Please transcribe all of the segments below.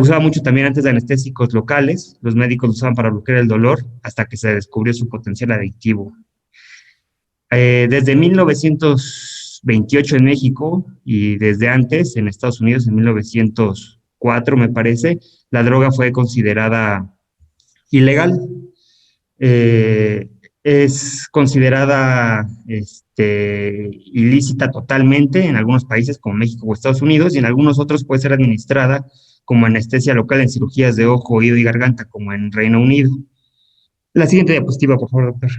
usaba mucho también antes de anestésicos locales, los médicos lo usaban para bloquear el dolor hasta que se descubrió su potencial adictivo. Desde 1928 en México y desde antes en Estados Unidos, en 1904 me parece, la droga fue considerada ilegal. Eh, es considerada ilícita totalmente en algunos países como México o Estados Unidos, y en algunos otros puede ser administrada como anestesia local en cirugías de ojo, oído y garganta, como en Reino Unido. La siguiente diapositiva, por favor, doctor.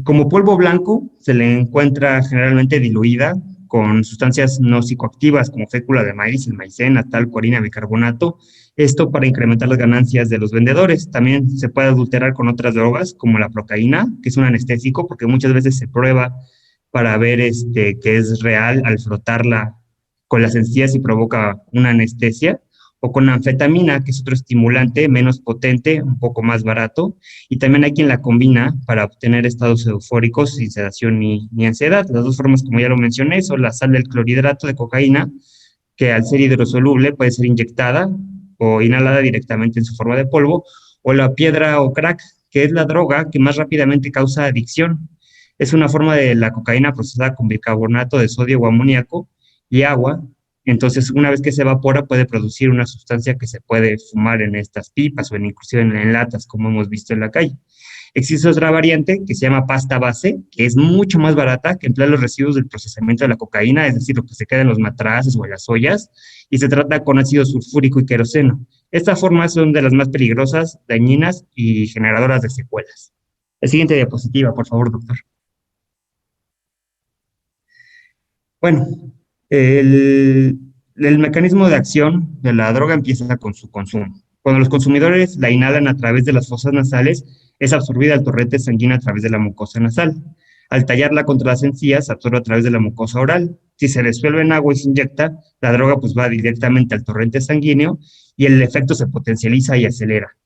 Como polvo blanco, se le encuentra generalmente diluida con sustancias no psicoactivas como fécula de maíz, maicena, talco, harina, bicarbonato. Esto para incrementar las ganancias de los vendedores. También se puede adulterar con otras drogas como la procaína, que es un anestésico, porque muchas veces se prueba para ver que es real al frotarla con las encías y provoca una anestesia, o con anfetamina, que es otro estimulante menos potente, un poco más barato, y también hay quien la combina para obtener estados eufóricos sin sedación ni ansiedad. Las dos formas, como ya lo mencioné, son la sal del clorhidrato de cocaína, que al ser hidrosoluble puede ser inyectada o inhalada directamente en su forma de polvo, o la piedra o crack, que es la droga que más rápidamente causa adicción. Es una forma de la cocaína procesada con bicarbonato de sodio o amoníaco y agua. Entonces, una vez que se evapora, puede producir una sustancia que se puede fumar en estas pipas o inclusive en latas, como hemos visto en la calle. Existe otra variante que se llama pasta base, que es mucho más barata, que emplea los residuos del procesamiento de la cocaína, es decir, lo que se queda en los matraces o en las ollas, y se trata con ácido sulfúrico y queroseno. Estas formas son de las más peligrosas, dañinas y generadoras de secuelas. La siguiente diapositiva, por favor, doctor. Bueno, el mecanismo de acción de la droga empieza con su consumo. Cuando los consumidores la inhalan a través de las fosas nasales, es absorbida al torrente sanguíneo a través de la mucosa nasal. Al tallarla contra las encías, se absorbe a través de la mucosa oral. Si se disuelve en agua y se inyecta, la droga pues va directamente al torrente sanguíneo y el efecto se potencializa y acelera.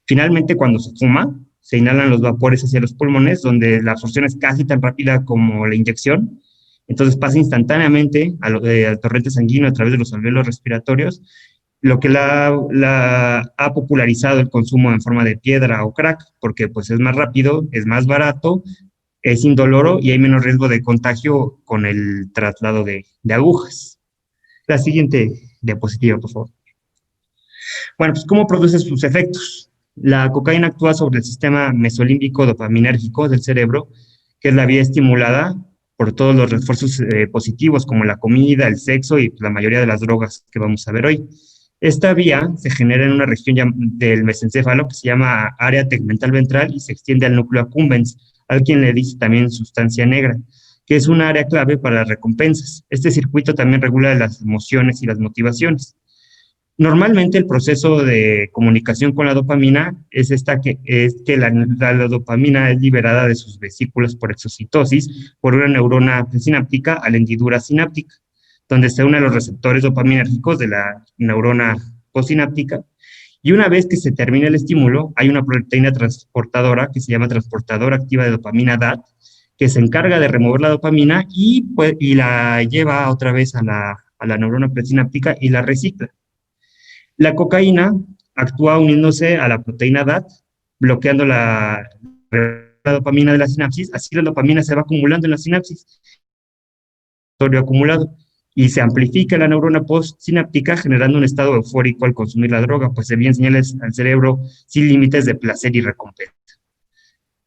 Finalmente, cuando se fuma, se inhalan los vapores hacia los pulmones, donde la absorción es casi tan rápida como la inyección. Entonces pasa instantáneamente al torrente sanguíneo a través de los alvéolos respiratorios, lo que ha popularizado el consumo en forma de piedra o crack, porque pues es más rápido, es más barato, es indoloro y hay menos riesgo de contagio con el traslado de agujas. La siguiente diapositiva, por favor. Bueno, pues ¿cómo produce sus efectos? La cocaína actúa sobre el sistema mesolímbico dopaminérgico del cerebro, que es la vía estimulada por todos los refuerzos positivos, como la comida, el sexo y la mayoría de las drogas que vamos a ver hoy. Esta vía se genera en una región del mesencéfalo que se llama área tegmental ventral y se extiende al núcleo accumbens, al quien le dice también sustancia negra, que es un área clave para las recompensas. Este circuito también regula las emociones y las motivaciones. Normalmente el proceso de comunicación con la dopamina es que la dopamina es liberada de sus vesículas por exocitosis por una neurona presináptica a la hendidura sináptica, donde se unen los receptores dopaminérgicos de la neurona postsináptica, y una vez que se termina el estímulo, hay una proteína transportadora que se llama transportadora activa de dopamina DAT, que se encarga de remover la dopamina y la lleva otra vez a la neurona presináptica y la recicla. La cocaína actúa uniéndose a la proteína DAT, bloqueando la dopamina de la sinapsis, así la dopamina se va acumulando en la sinapsis, acumulado, y se amplifica la neurona postsináptica generando un estado eufórico al consumir la droga, pues se envían señales al cerebro sin límites de placer y recompensa.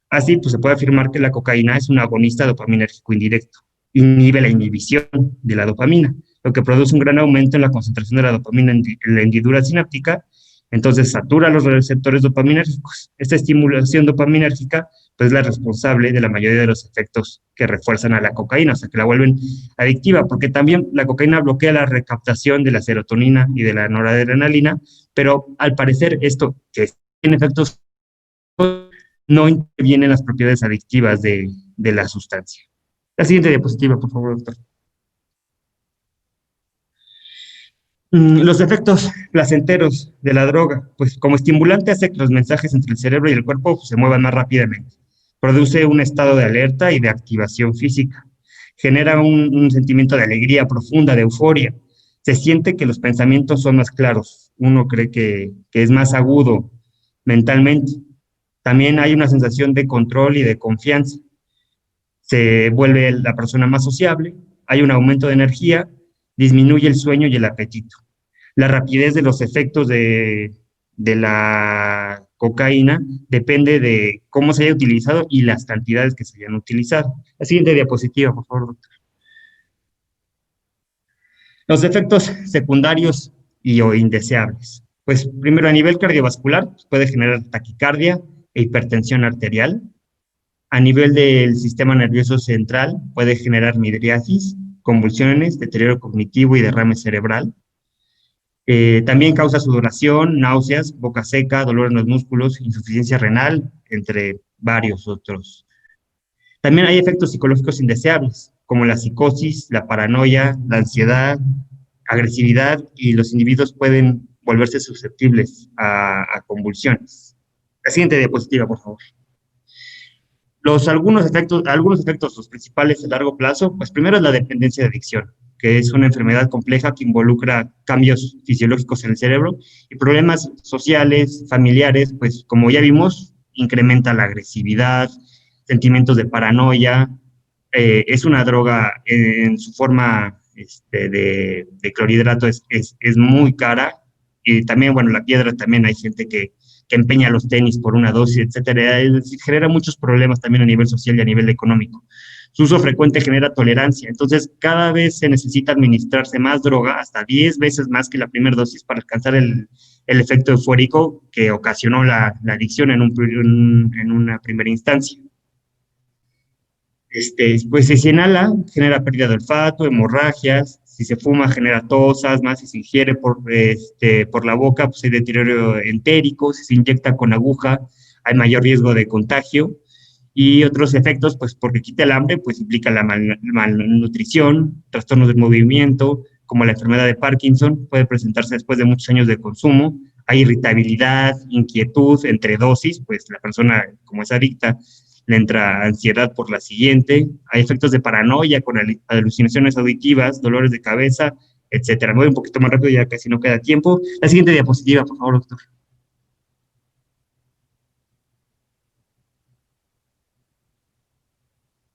Así, pues se puede afirmar que la cocaína es un agonista dopaminérgico indirecto, inhibe la inhibición de la dopamina, lo que produce un gran aumento en la concentración de la dopamina en la hendidura sináptica, entonces satura los receptores dopaminérgicos. Esta estimulación dopaminérgica pues, es la responsable de la mayoría de los efectos que refuerzan a la cocaína, o sea, que la vuelven adictiva, porque también la cocaína bloquea la recaptación de la serotonina y de la noradrenalina, pero al parecer esto, que tiene efectos, no interviene en las propiedades adictivas de la sustancia. La siguiente diapositiva, por favor, doctor. Los efectos placenteros de la droga, pues como estimulante hace que los mensajes entre el cerebro y el cuerpo pues, se muevan más rápidamente. Produce un estado de alerta y de activación física. genera un sentimiento de alegría profunda, de euforia. Se siente que los pensamientos son más claros, uno cree que es más agudo mentalmente. También hay una sensación de control y de confianza. Se vuelve la persona más sociable, hay un aumento de energía, disminuye el sueño y el apetito. La rapidez de los efectos de la cocaína depende de cómo se haya utilizado y las cantidades que se hayan utilizado. La siguiente diapositiva, por favor. Los efectos secundarios y o indeseables. Pues primero a nivel cardiovascular puede generar taquicardia e hipertensión arterial. A nivel del sistema nervioso central puede generar midriasis, convulsiones, deterioro cognitivo y derrame cerebral. También causa sudoración, náuseas, boca seca, dolor en los músculos, insuficiencia renal, entre varios otros. También hay efectos psicológicos indeseables, como la psicosis, la paranoia, la ansiedad, agresividad, y los individuos pueden volverse susceptibles a convulsiones. La siguiente diapositiva, por favor. Algunos efectos, los principales a largo plazo, pues primero es la dependencia de adicción, que es una enfermedad compleja que involucra cambios fisiológicos en el cerebro y problemas sociales, familiares, pues como ya vimos, incrementa la agresividad, sentimientos de paranoia. Es una droga en su forma de clorhidrato es muy cara, y también, bueno, la piedra también hay gente que empeña los tenis por una dosis, etcétera. Es decir, genera muchos problemas también a nivel social y a nivel económico. Su uso frecuente genera tolerancia, entonces cada vez se necesita administrarse más droga, hasta 10 veces más que la primera dosis, para alcanzar el efecto eufórico que ocasionó la adicción en una primera instancia. Pues si se inhala, genera pérdida de olfato, hemorragias; si se fuma, genera tos, asma; si se ingiere por la boca, pues hay deterioro entérico; si se inyecta con aguja, hay mayor riesgo de contagio. Y otros efectos, pues porque quita el hambre, pues implica la malnutrición, trastornos del movimiento, como la enfermedad de Parkinson, puede presentarse después de muchos años de consumo. Hay irritabilidad, inquietud entre dosis, pues la persona, como es adicta, le entra ansiedad por la siguiente. Hay efectos de paranoia con alucinaciones auditivas, dolores de cabeza, etcétera. Me voy un poquito más rápido, ya casi no queda tiempo. La siguiente diapositiva, por favor, doctor.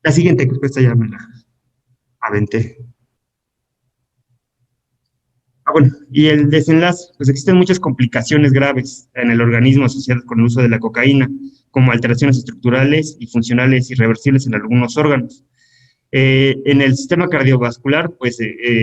La siguiente, que esta ya me la aventé. Bueno, y el desenlace, pues existen muchas complicaciones graves en el organismo asociadas con el uso de la cocaína, como alteraciones estructurales y funcionales irreversibles en algunos órganos. En el sistema cardiovascular, pues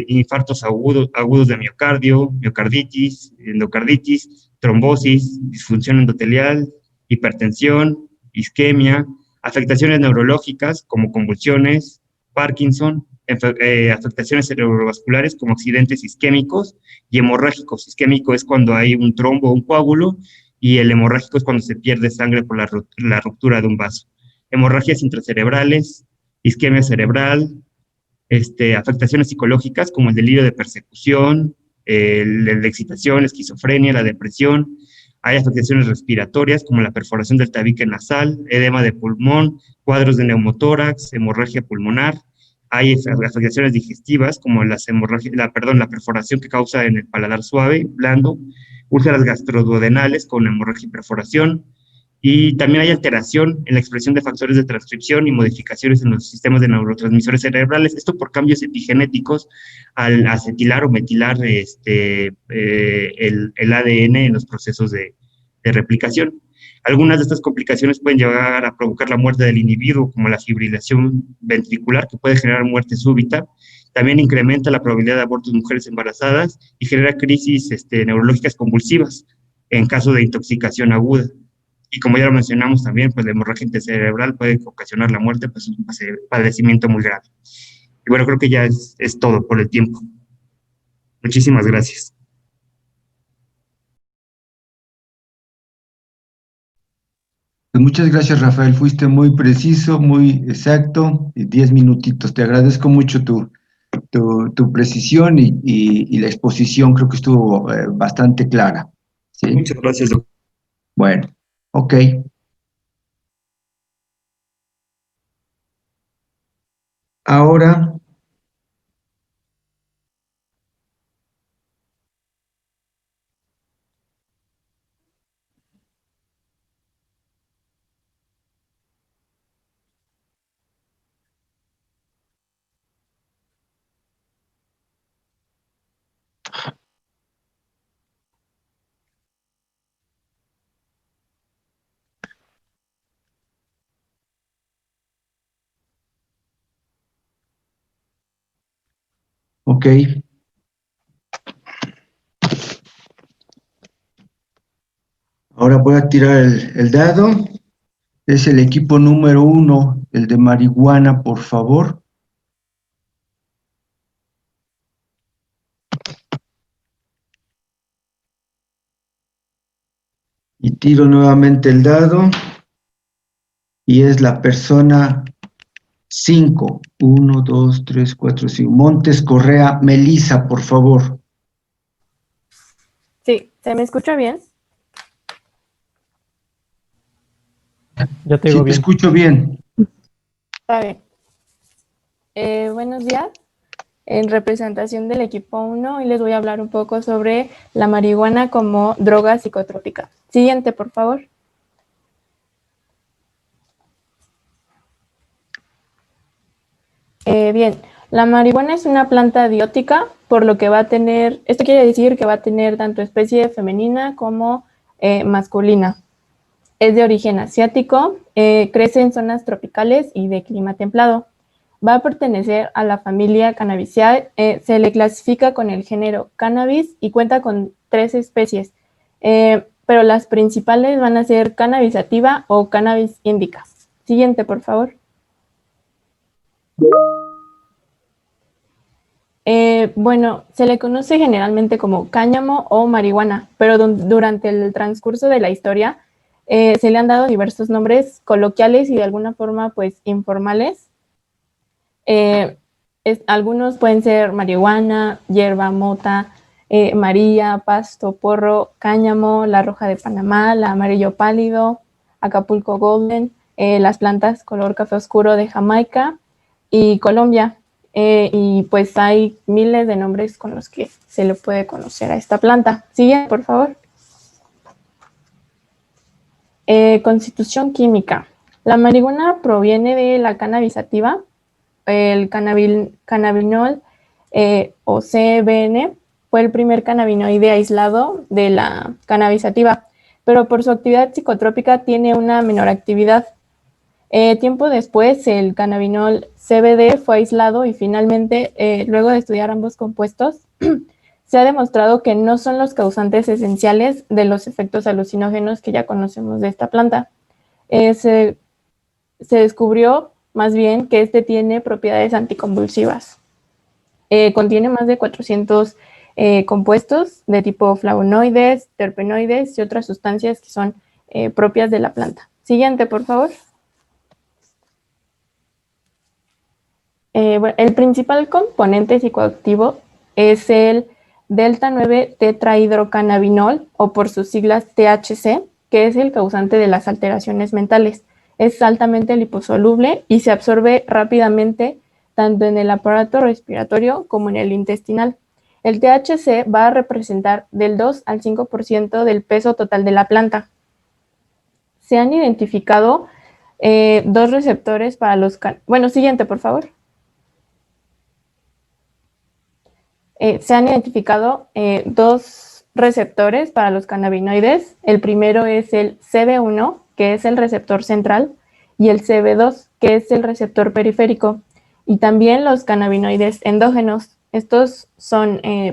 infartos agudos de miocardio, miocarditis, endocarditis, trombosis, disfunción endotelial, hipertensión, isquemia, afectaciones neurológicas como convulsiones, Parkinson, afectaciones cerebrovasculares como accidentes isquémicos y hemorrágicos. Isquémico es cuando hay un trombo o un coágulo, y el hemorrágico es cuando se pierde sangre por la ruptura de un vaso. Hemorragias intracerebrales, isquemia cerebral, afectaciones psicológicas como el delirio de persecución, la excitación, esquizofrenia, la depresión. Hay afectaciones respiratorias como la perforación del tabique nasal, edema de pulmón, cuadros de neumotórax, hemorragia pulmonar. Hay afectaciones digestivas como la perforación que causa en el paladar suave, blando, úlceras gastroduodenales con hemorragia y perforación. Y también hay alteración en la expresión de factores de transcripción y modificaciones en los sistemas de neurotransmisores cerebrales, esto por cambios epigenéticos al acetilar o metilar el ADN en los procesos de replicación. Algunas de estas complicaciones pueden llegar a provocar la muerte del individuo, como la fibrilación ventricular, que puede generar muerte súbita. También incrementa la probabilidad de abortos en mujeres embarazadas y genera crisis neurológicas convulsivas en caso de intoxicación aguda. Y como ya lo mencionamos también, pues la hemorragia cerebral puede ocasionar la muerte, pues un padecimiento muy grave. Y bueno, creo que ya es todo por el tiempo. Muchísimas gracias. Pues muchas gracias, Rafael. Fuiste muy preciso, muy exacto. 10 minutitos. Te agradezco mucho tu precisión y la exposición. Creo que estuvo bastante clara. ¿Sí? Muchas gracias, doctor. Bueno, ok. Ahora Ok. Ahora voy a tirar el dado. Es el equipo número 1, el de marihuana, por favor. Y tiro nuevamente el dado. Y es la persona 5. 1, 2, 3, 4, 5. Montes Correa, Melisa, por favor. Sí, ¿se me escucha bien? Ya te Sí, digo te bien. escucho bien. Está bien. Buenos días. En representación del equipo 1, hoy les voy a hablar un poco sobre la marihuana como droga psicotrópica. Siguiente, por favor. Bien, la marihuana es una planta diótica, por lo que va a tener, esto quiere decir que va a tener tanto especie femenina como masculina. Es de origen asiático, crece en zonas tropicales y de clima templado. Va a pertenecer a la familia Cannabiceae, se le clasifica con el género Cannabis y cuenta con 3 especies, pero las principales van a ser Cannabis sativa o Cannabis indica. Siguiente, por favor. Bueno, se le conoce generalmente como cáñamo o marihuana, pero durante el transcurso de la historia se le han dado diversos nombres coloquiales y de alguna forma pues informales. Algunos pueden ser marihuana, hierba, mota, María, pasto, porro, cáñamo, la roja de Panamá, la amarillo pálido, Acapulco Golden, las plantas color café oscuro de Jamaica y Colombia. Y pues hay miles de nombres con los que se le puede conocer a esta planta. Sigue, por favor. Constitución química. La marihuana proviene de la cannabis sativa, el cannabinol o CBN fue el primer cannabinoide aislado de la cannabis sativa, pero por su actividad psicotrópica tiene una menor actividad. Tiempo después, el cannabinol CBD fue aislado y finalmente, luego de estudiar ambos compuestos, se ha demostrado que no son los causantes esenciales de los efectos alucinógenos que ya conocemos de esta planta. Se descubrió más bien que este tiene propiedades anticonvulsivas. Contiene más de 400 compuestos de tipo flavonoides, terpenoides y otras sustancias que son propias de la planta. Siguiente, por favor. Bueno, el principal componente psicoactivo es el delta 9 tetrahidrocannabinol o por sus siglas THC, que es el causante de las alteraciones mentales. Es altamente liposoluble y se absorbe rápidamente tanto en el aparato respiratorio como en el intestinal. El THC va a representar del 2 al 5% del peso total de la planta. Se han identificado 2 receptores para los... Bueno, siguiente, por favor. Se han identificado 2 receptores para los cannabinoides. El primero es el CB1, que es el receptor central, y el CB2, que es el receptor periférico. Y también los cannabinoides endógenos. Estos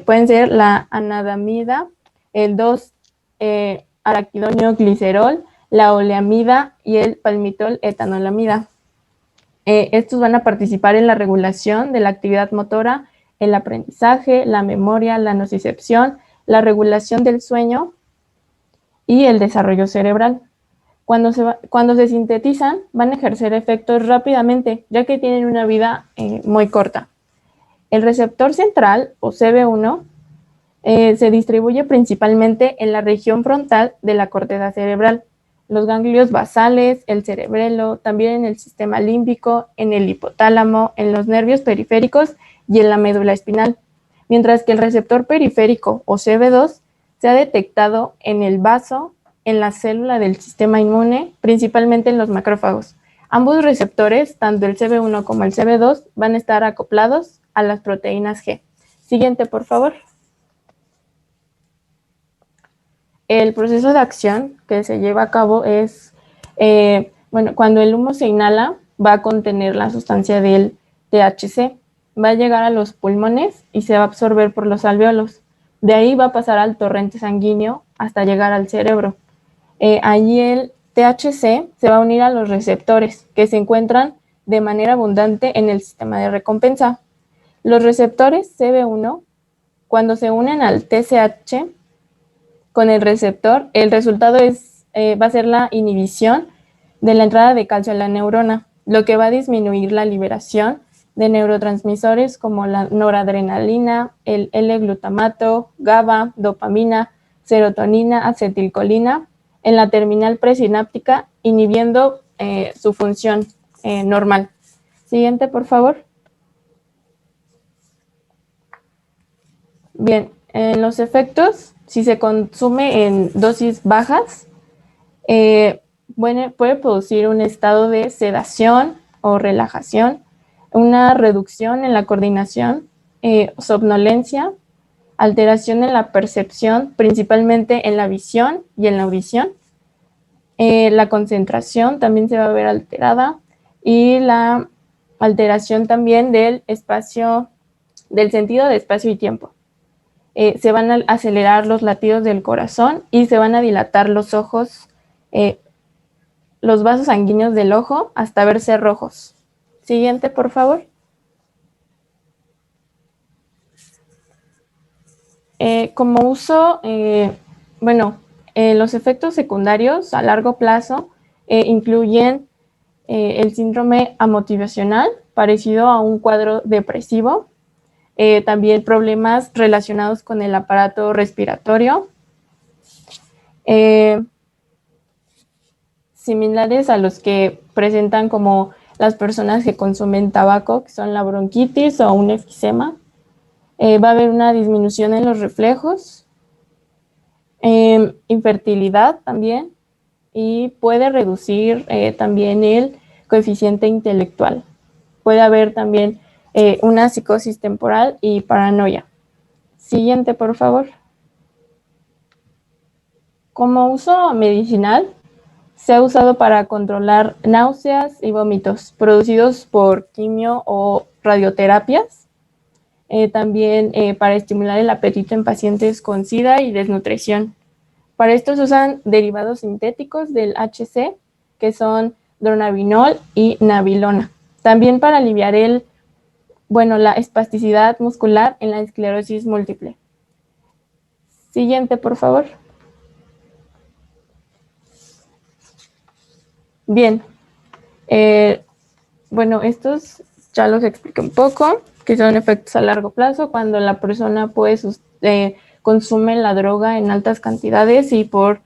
pueden ser la anandamida, el 2-araquidonio-glicerol, la oleamida y el palmitol-etanolamida. Estos van a participar en la regulación de la actividad motora, el aprendizaje, la memoria, la nocicepción, la regulación del sueño y el desarrollo cerebral. Cuando se sintetizan, van a ejercer efectos rápidamente, ya que tienen una vida muy corta. El receptor central, o CB1, se distribuye principalmente en la región frontal de la corteza cerebral, los ganglios basales, el cerebelo, también en el sistema límbico, en el hipotálamo, en los nervios periféricos y en la médula espinal, mientras que el receptor periférico o CB2 se ha detectado en el vaso, en la célula del sistema inmune, principalmente en los macrófagos. Ambos receptores, tanto el CB1 como el CB2, van a estar acoplados a las proteínas G. Siguiente, por favor. El proceso de acción que se lleva a cabo es, cuando el humo se inhala, va a contener la sustancia del THC, va a llegar a los pulmones y se va a absorber por los alvéolos. De ahí va a pasar al torrente sanguíneo hasta llegar al cerebro. Allí el THC se va a unir a los receptores que se encuentran de manera abundante en el sistema de recompensa. Los receptores CB1, cuando se unen al TSH con el receptor, el resultado va a ser la inhibición de la entrada de calcio a la neurona, lo que va a disminuir la liberación de neurotransmisores como la noradrenalina, el L-glutamato, GABA, dopamina, serotonina, acetilcolina en la terminal presináptica, inhibiendo su función normal. Siguiente, por favor. Bien, en los efectos, si se consume en dosis bajas, puede producir un estado de sedación o relajación, una reducción en la coordinación, somnolencia, alteración en la percepción, principalmente en la visión y en la audición. La concentración también se va a ver alterada y la alteración también del espacio, del sentido de espacio y tiempo. Se van a acelerar los latidos del corazón y se van a dilatar los ojos, los vasos sanguíneos del ojo hasta verse rojos. Siguiente, por favor. Como uso, los efectos secundarios a largo plazo incluyen el síndrome amotivacional, parecido a un cuadro depresivo, también problemas relacionados con el aparato respiratorio, similares a los que presentan como las personas que consumen tabaco, que son la bronquitis o un enfisema. Va a haber una disminución en los reflejos, infertilidad también, y puede reducir también el coeficiente intelectual. Puede haber también una psicosis temporal y paranoia. Siguiente, por favor. Como uso medicinal, se ha usado para controlar náuseas y vómitos producidos por quimio o radioterapias. También para estimular el apetito en pacientes con SIDA y desnutrición. Para esto se usan derivados sintéticos del HC, que son dronabinol y nabilona. También para aliviar la espasticidad muscular en la esclerosis múltiple. Siguiente, por favor. Bien. Estos ya los expliqué un poco, que son efectos a largo plazo, cuando la persona consume la droga en altas cantidades y por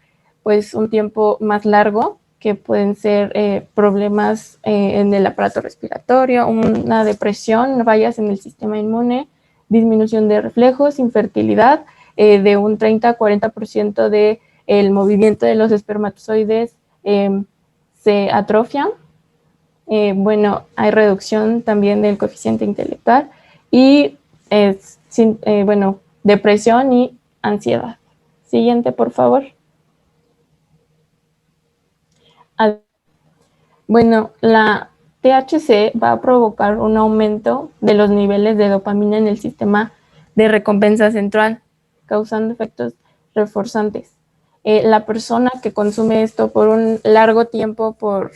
un tiempo más largo, que pueden ser problemas en el aparato respiratorio, una depresión, fallas en el sistema inmune, disminución de reflejos, infertilidad, de un 30 a 40% del movimiento de los espermatozoides se atrofian. Hay reducción también del coeficiente intelectual y depresión y ansiedad. Siguiente, por favor. La THC va a provocar un aumento de los niveles de dopamina en el sistema de recompensa central, causando efectos reforzantes. La persona que consume esto por un largo tiempo, por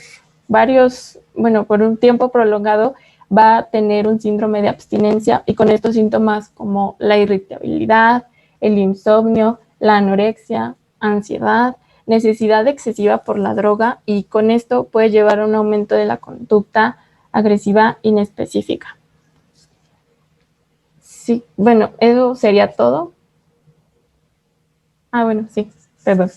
un tiempo prolongado, va a tener un síndrome de abstinencia y con estos síntomas como la irritabilidad, el insomnio, la anorexia, ansiedad, necesidad excesiva por la droga, y con esto puede llevar a un aumento de la conducta agresiva inespecífica. Sí, eso sería todo. Sí, perdón.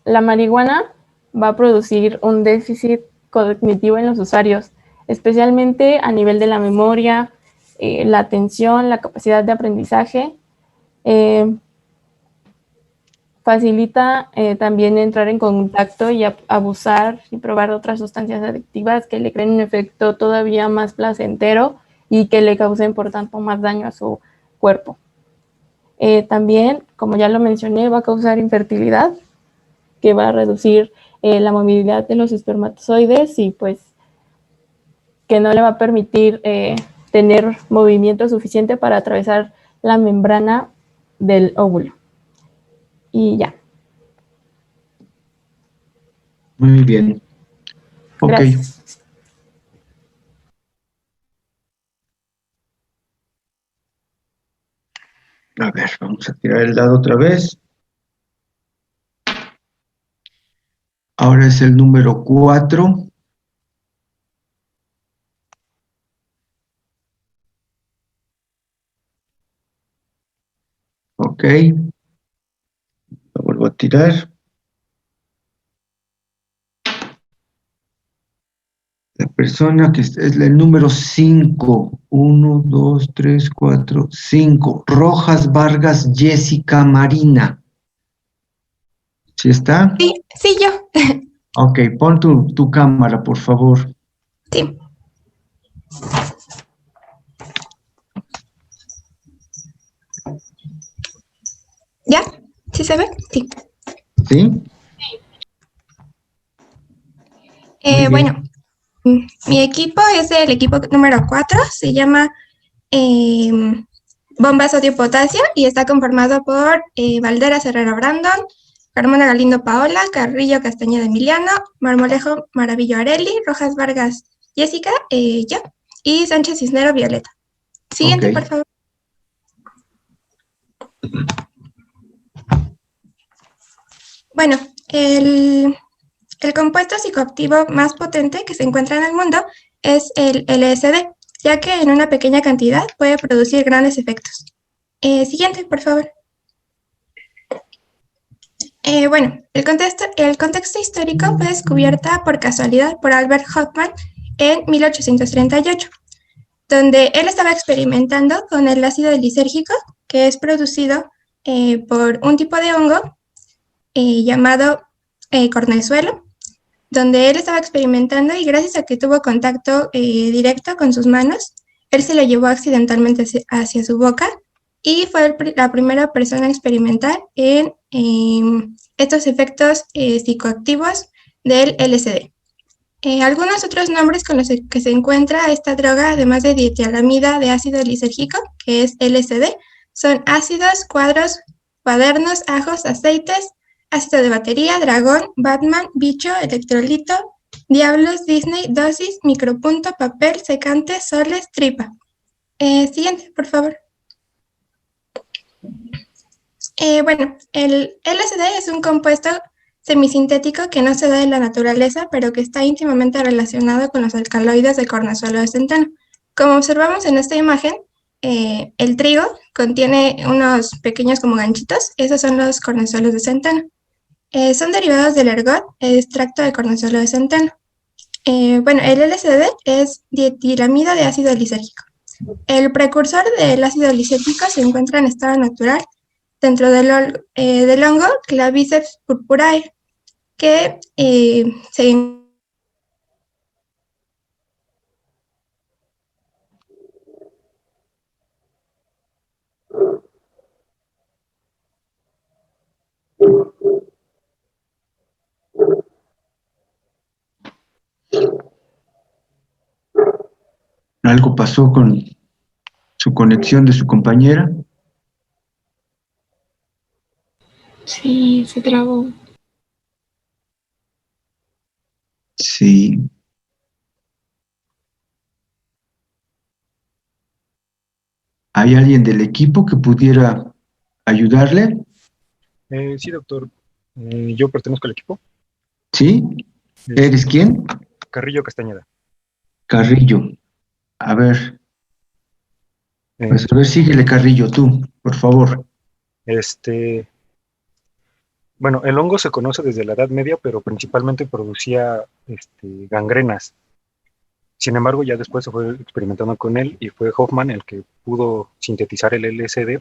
La marihuana va a producir un déficit cognitivo en los usuarios, especialmente a nivel de la memoria, la atención, la capacidad de aprendizaje. Facilita también entrar en contacto y abusar y probar otras sustancias adictivas que le creen un efecto todavía más placentero y que le causen, por tanto, más daño a su cuerpo. También, como ya lo mencioné, va a causar infertilidad, que va a reducir la movilidad de los espermatozoides y que no le va a permitir tener movimiento suficiente para atravesar la membrana del óvulo. Y ya. Muy bien. Ok. Gracias. A ver, vamos a tirar el dado otra vez. Ahora es el número 4. Ok. Lo vuelvo a tirar. La persona que es el número 5. 1, 2, 3, 4, 5. Rojas Vargas Jessica Marina. ¿Sí está? Sí, sí, yo. Ok, pon tu cámara, por favor. Sí. ¿Ya? ¿Sí se ve? Sí. ¿Sí? Muy bien. Bueno, mi equipo es el equipo número 4, se llama Bomba Sodio Potasio y está conformado por Valderas Herrera Brandon, Carmona Galindo Paola, Carrillo Castañeda Emiliano, Marmolejo Maravillo Areli, Rojas Vargas Jessica, yo, y Sánchez Cisnero Violeta. Siguiente, Ok. por favor. Bueno, el compuesto psicoactivo más potente que se encuentra en el mundo es el LSD, ya que en una pequeña cantidad puede producir grandes efectos. Siguiente, por favor. Bueno, el contexto histórico fue descubierta por casualidad por Albert Hofmann en 1838, donde él estaba experimentando con el ácido lisérgico, que es producido por un tipo de hongo llamado cornezuelo, donde él estaba experimentando y gracias a que tuvo contacto directo con sus manos, él se lo llevó accidentalmente hacia su boca y fue la primera persona a experimentar en estos efectos psicoactivos del LSD. Algunos otros nombres con los que se encuentra esta droga, además de dietilamida de ácido lisérgico, que es LSD, son ácidos, cuadernos, ajos, aceites, ácido de batería, dragón, Batman, bicho, electrolito, diablos, Disney, dosis, micropunto, papel, secante, soles, tripa. Siguiente, por favor. Bueno, el LSD es un compuesto semisintético que no se da en la naturaleza, pero que está íntimamente relacionado con los alcaloides de cornezuelo de centeno. Como observamos en esta imagen, el trigo contiene unos pequeños como ganchitos, esos son los cornezuelos de centeno. Son derivados del ergot, el extracto de cornezuelo de centeno. Bueno, el LSD es dietilamida de ácido lisérgico. El precursor del ácido lisérgico se encuentra en estado natural dentro del hongo Claviceps purpurae, que se... Algo pasó con su conexión de su compañera. Sí, se trabó. Sí. ¿Hay alguien del equipo que pudiera ayudarle? Sí, doctor. Yo pertenezco al equipo. ¿Sí? ¿Eres quién? Carrillo Castañeda. Carrillo. A ver, pues a ver, síguele, Carrillo, tú, por favor. Bueno, el hongo se conoce desde la Edad Media, pero principalmente producía gangrenas. Sin embargo, ya después se fue experimentando con él y fue Hoffman el que pudo sintetizar el LSD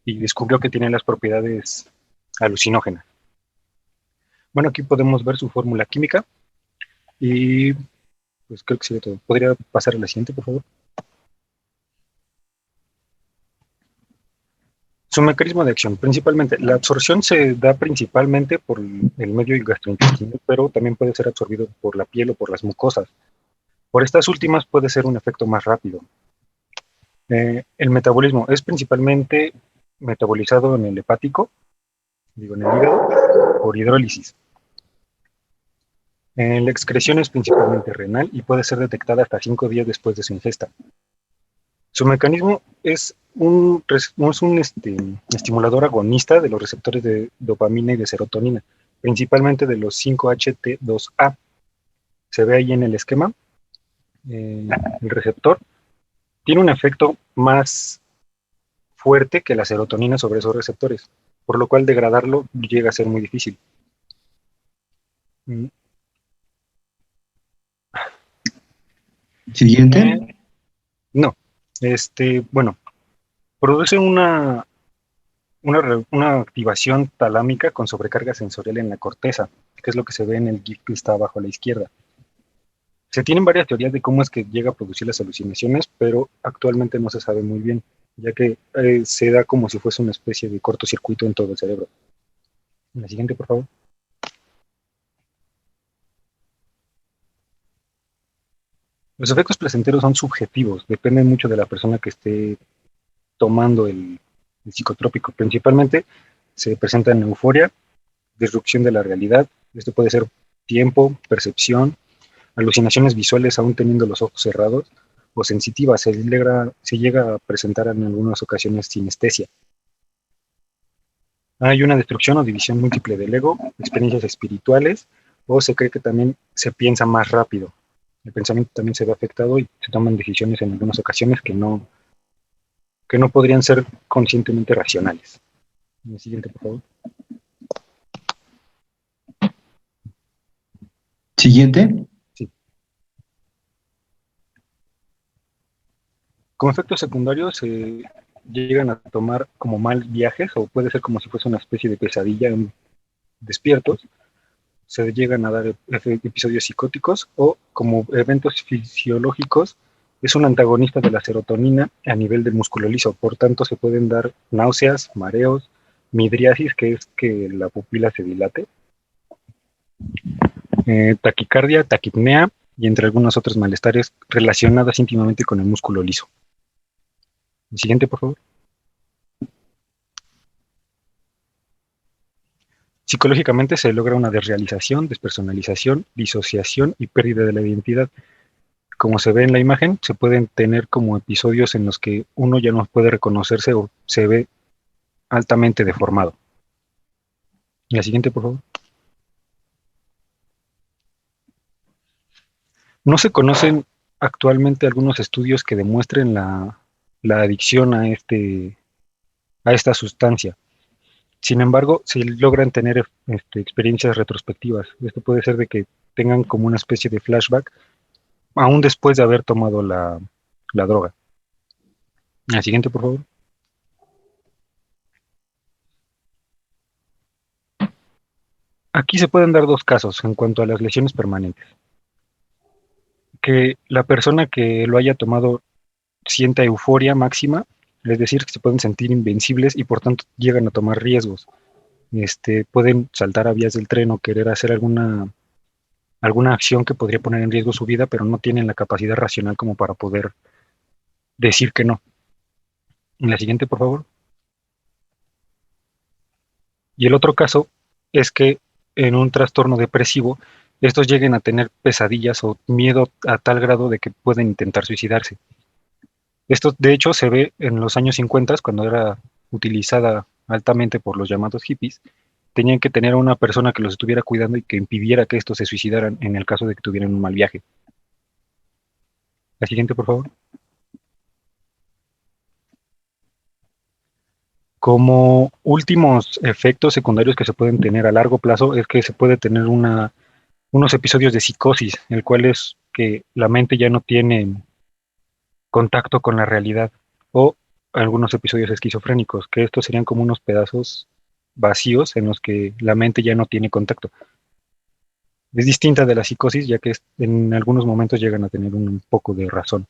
y descubrió que tiene las propiedades alucinógenas. Bueno, aquí podemos ver su fórmula química y pues creo que sería todo. ¿Podría pasar a la siguiente, por favor? Su mecanismo de acción, principalmente, la absorción se da principalmente por el medio gastrointestinal, pero también puede ser absorbido por la piel o por las mucosas. Por estas últimas puede ser un efecto más rápido. El metabolismo es principalmente metabolizado en el hepático, en el hígado, por hidrólisis. La excreción es principalmente renal y puede ser detectada hasta 5 días después de su ingesta. Su mecanismo es un estimulador agonista de los receptores de dopamina y de serotonina, principalmente de los 5-HT2A. Se ve ahí en el esquema. El receptor tiene un efecto más fuerte que la serotonina sobre esos receptores, por lo cual degradarlo llega a ser muy difícil. Siguiente. No. Bueno, produce una activación talámica con sobrecarga sensorial en la corteza, que es lo que se ve en el GIF que está abajo a la izquierda. Se tienen varias teorías de cómo es que llega a producir las alucinaciones, pero actualmente no se sabe muy bien, ya que se da como si fuese una especie de cortocircuito en todo el cerebro. La siguiente, por favor. Los efectos placenteros son subjetivos, dependen mucho de la persona que esté tomando el psicotrópico. Principalmente se presenta en euforia, disrupción de la realidad. Esto puede ser tiempo, percepción, alucinaciones visuales aún teniendo los ojos cerrados, o sensitivas. Se llega a presentar en algunas ocasiones sinestesia. Hay una destrucción o división múltiple del ego, experiencias espirituales, o se cree que también se piensa más rápido. El pensamiento también se ve afectado y se toman decisiones en algunas ocasiones que no podrían ser conscientemente racionales. El siguiente, por favor. Siguiente. Sí. Como efectos secundarios se llegan a tomar como mal viajes, o puede ser como si fuese una especie de pesadilla en despiertos. Se llegan a dar episodios psicóticos, o como eventos fisiológicos es un antagonista de la serotonina a nivel del músculo liso. Por tanto, se pueden dar náuseas, mareos, midriasis, que es que la pupila se dilate, taquicardia, taquipnea y entre algunos otros malestares relacionados íntimamente con el músculo liso. El siguiente, por favor. Psicológicamente se logra una desrealización, despersonalización, disociación y pérdida de la identidad. Como se ve en la imagen, se pueden tener como episodios en los que uno ya no puede reconocerse o se ve altamente deformado. La siguiente, por favor. No se conocen actualmente algunos estudios que demuestren la adicción a esta sustancia. Sin embargo, se logran tener experiencias retrospectivas. Esto puede ser de que tengan como una especie de flashback aún después de haber tomado la droga. La siguiente, por favor. Aquí se pueden dar dos casos en cuanto a las lesiones permanentes. Que la persona que lo haya tomado sienta euforia máxima, es decir, que se pueden sentir invencibles y por tanto llegan a tomar riesgos. Pueden saltar a vías del tren o querer hacer alguna acción que podría poner en riesgo su vida, pero no tienen la capacidad racional como para poder decir que no. La siguiente, por favor. Y el otro caso es que en un trastorno depresivo, estos lleguen a tener pesadillas o miedo a tal grado de que pueden intentar suicidarse. Esto, de hecho, se ve en los años 50, cuando era utilizada altamente por los llamados hippies. Tenían que tener a una persona que los estuviera cuidando y que impidiera que estos se suicidaran en el caso de que tuvieran un mal viaje. La siguiente, por favor. Como últimos efectos secundarios que se pueden tener a largo plazo es que se puede tener unos episodios de psicosis, el cual es que la mente ya no tiene contacto con la realidad, o algunos episodios esquizofrénicos, que estos serían como unos pedazos vacíos en los que la mente ya no tiene contacto. Es distinta de la psicosis, ya que en algunos momentos llegan a tener un poco de razón,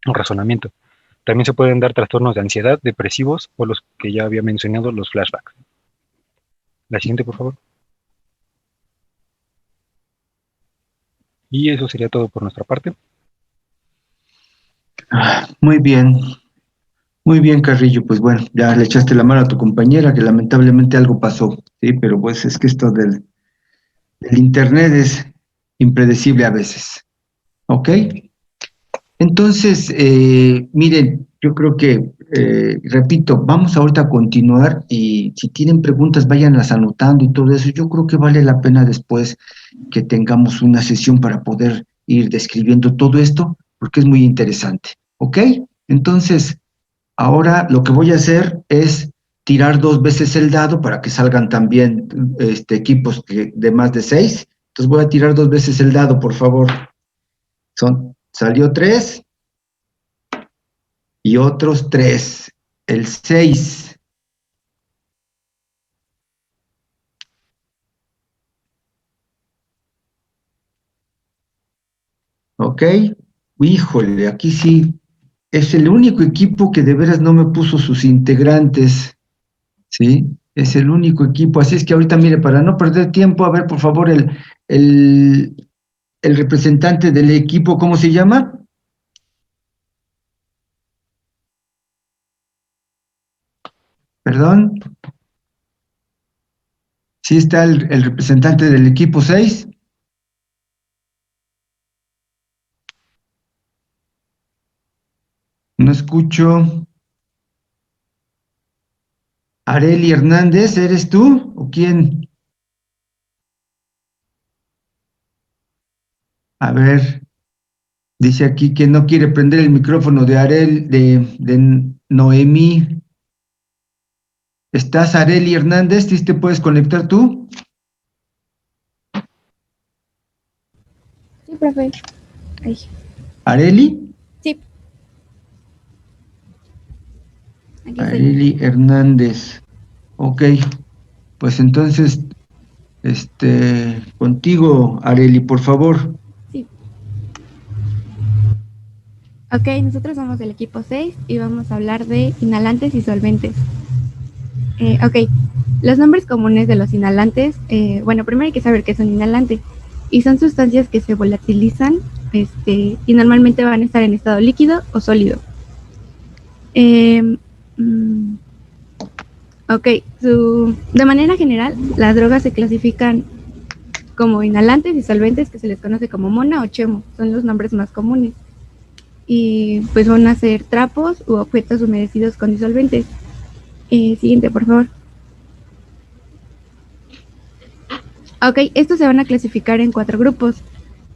un razonamiento. También se pueden dar trastornos de ansiedad, depresivos, o los que ya había mencionado, los flashbacks. La siguiente, por favor. Y eso sería todo por nuestra parte. Muy bien. Muy bien, Carrillo, pues bueno, ya le echaste la mano a tu compañera, que lamentablemente algo pasó, sí, pero pues es que esto del internet es impredecible a veces, ¿ok? Entonces, miren, yo creo que, repito, vamos ahorita a continuar y si tienen preguntas, váyanlas anotando y todo eso. Yo creo que vale la pena después que tengamos una sesión para poder ir describiendo todo esto, porque es muy interesante, ¿ok? Entonces, ahora lo que voy a hacer es tirar 2 veces el dado para que salgan también equipos de más de 6. Entonces voy a tirar 2 veces el dado, por favor. Salió 3 y otros 3. El 6. ¿Ok? Híjole, aquí sí. Es el único equipo que de veras no me puso sus integrantes. ¿Sí? Es el único equipo. Así es que ahorita, mire, para no perder tiempo, a ver, por favor, el representante del equipo, ¿cómo se llama? Perdón. ¿Sí está el representante del equipo 6? No escucho. Areli Hernández, ¿eres tú o quién? A ver, dice aquí que no quiere prender el micrófono de Noemí. ¿Estás, Areli Hernández? ¿Sí te puedes conectar tú? Sí, profe. Ay, ¿Areli? sí, aquí estoy. Areli Hernández. Ok, pues entonces, contigo, Areli, por favor. Sí. Ok, nosotros somos el equipo 6 y vamos a hablar de inhalantes y solventes. Ok, los nombres comunes de los inhalantes, bueno, primero hay que saber qué es un inhalante. Y son sustancias que se volatilizan y normalmente van a estar en estado líquido o sólido. Ok, de manera general, las drogas se clasifican como inhalantes y solventes, que se les conoce como mona o chemo, son los nombres más comunes. Y pues van a ser trapos u objetos humedecidos con disolventes. Siguiente, por favor. Ok, estos se van a clasificar en 4 grupos.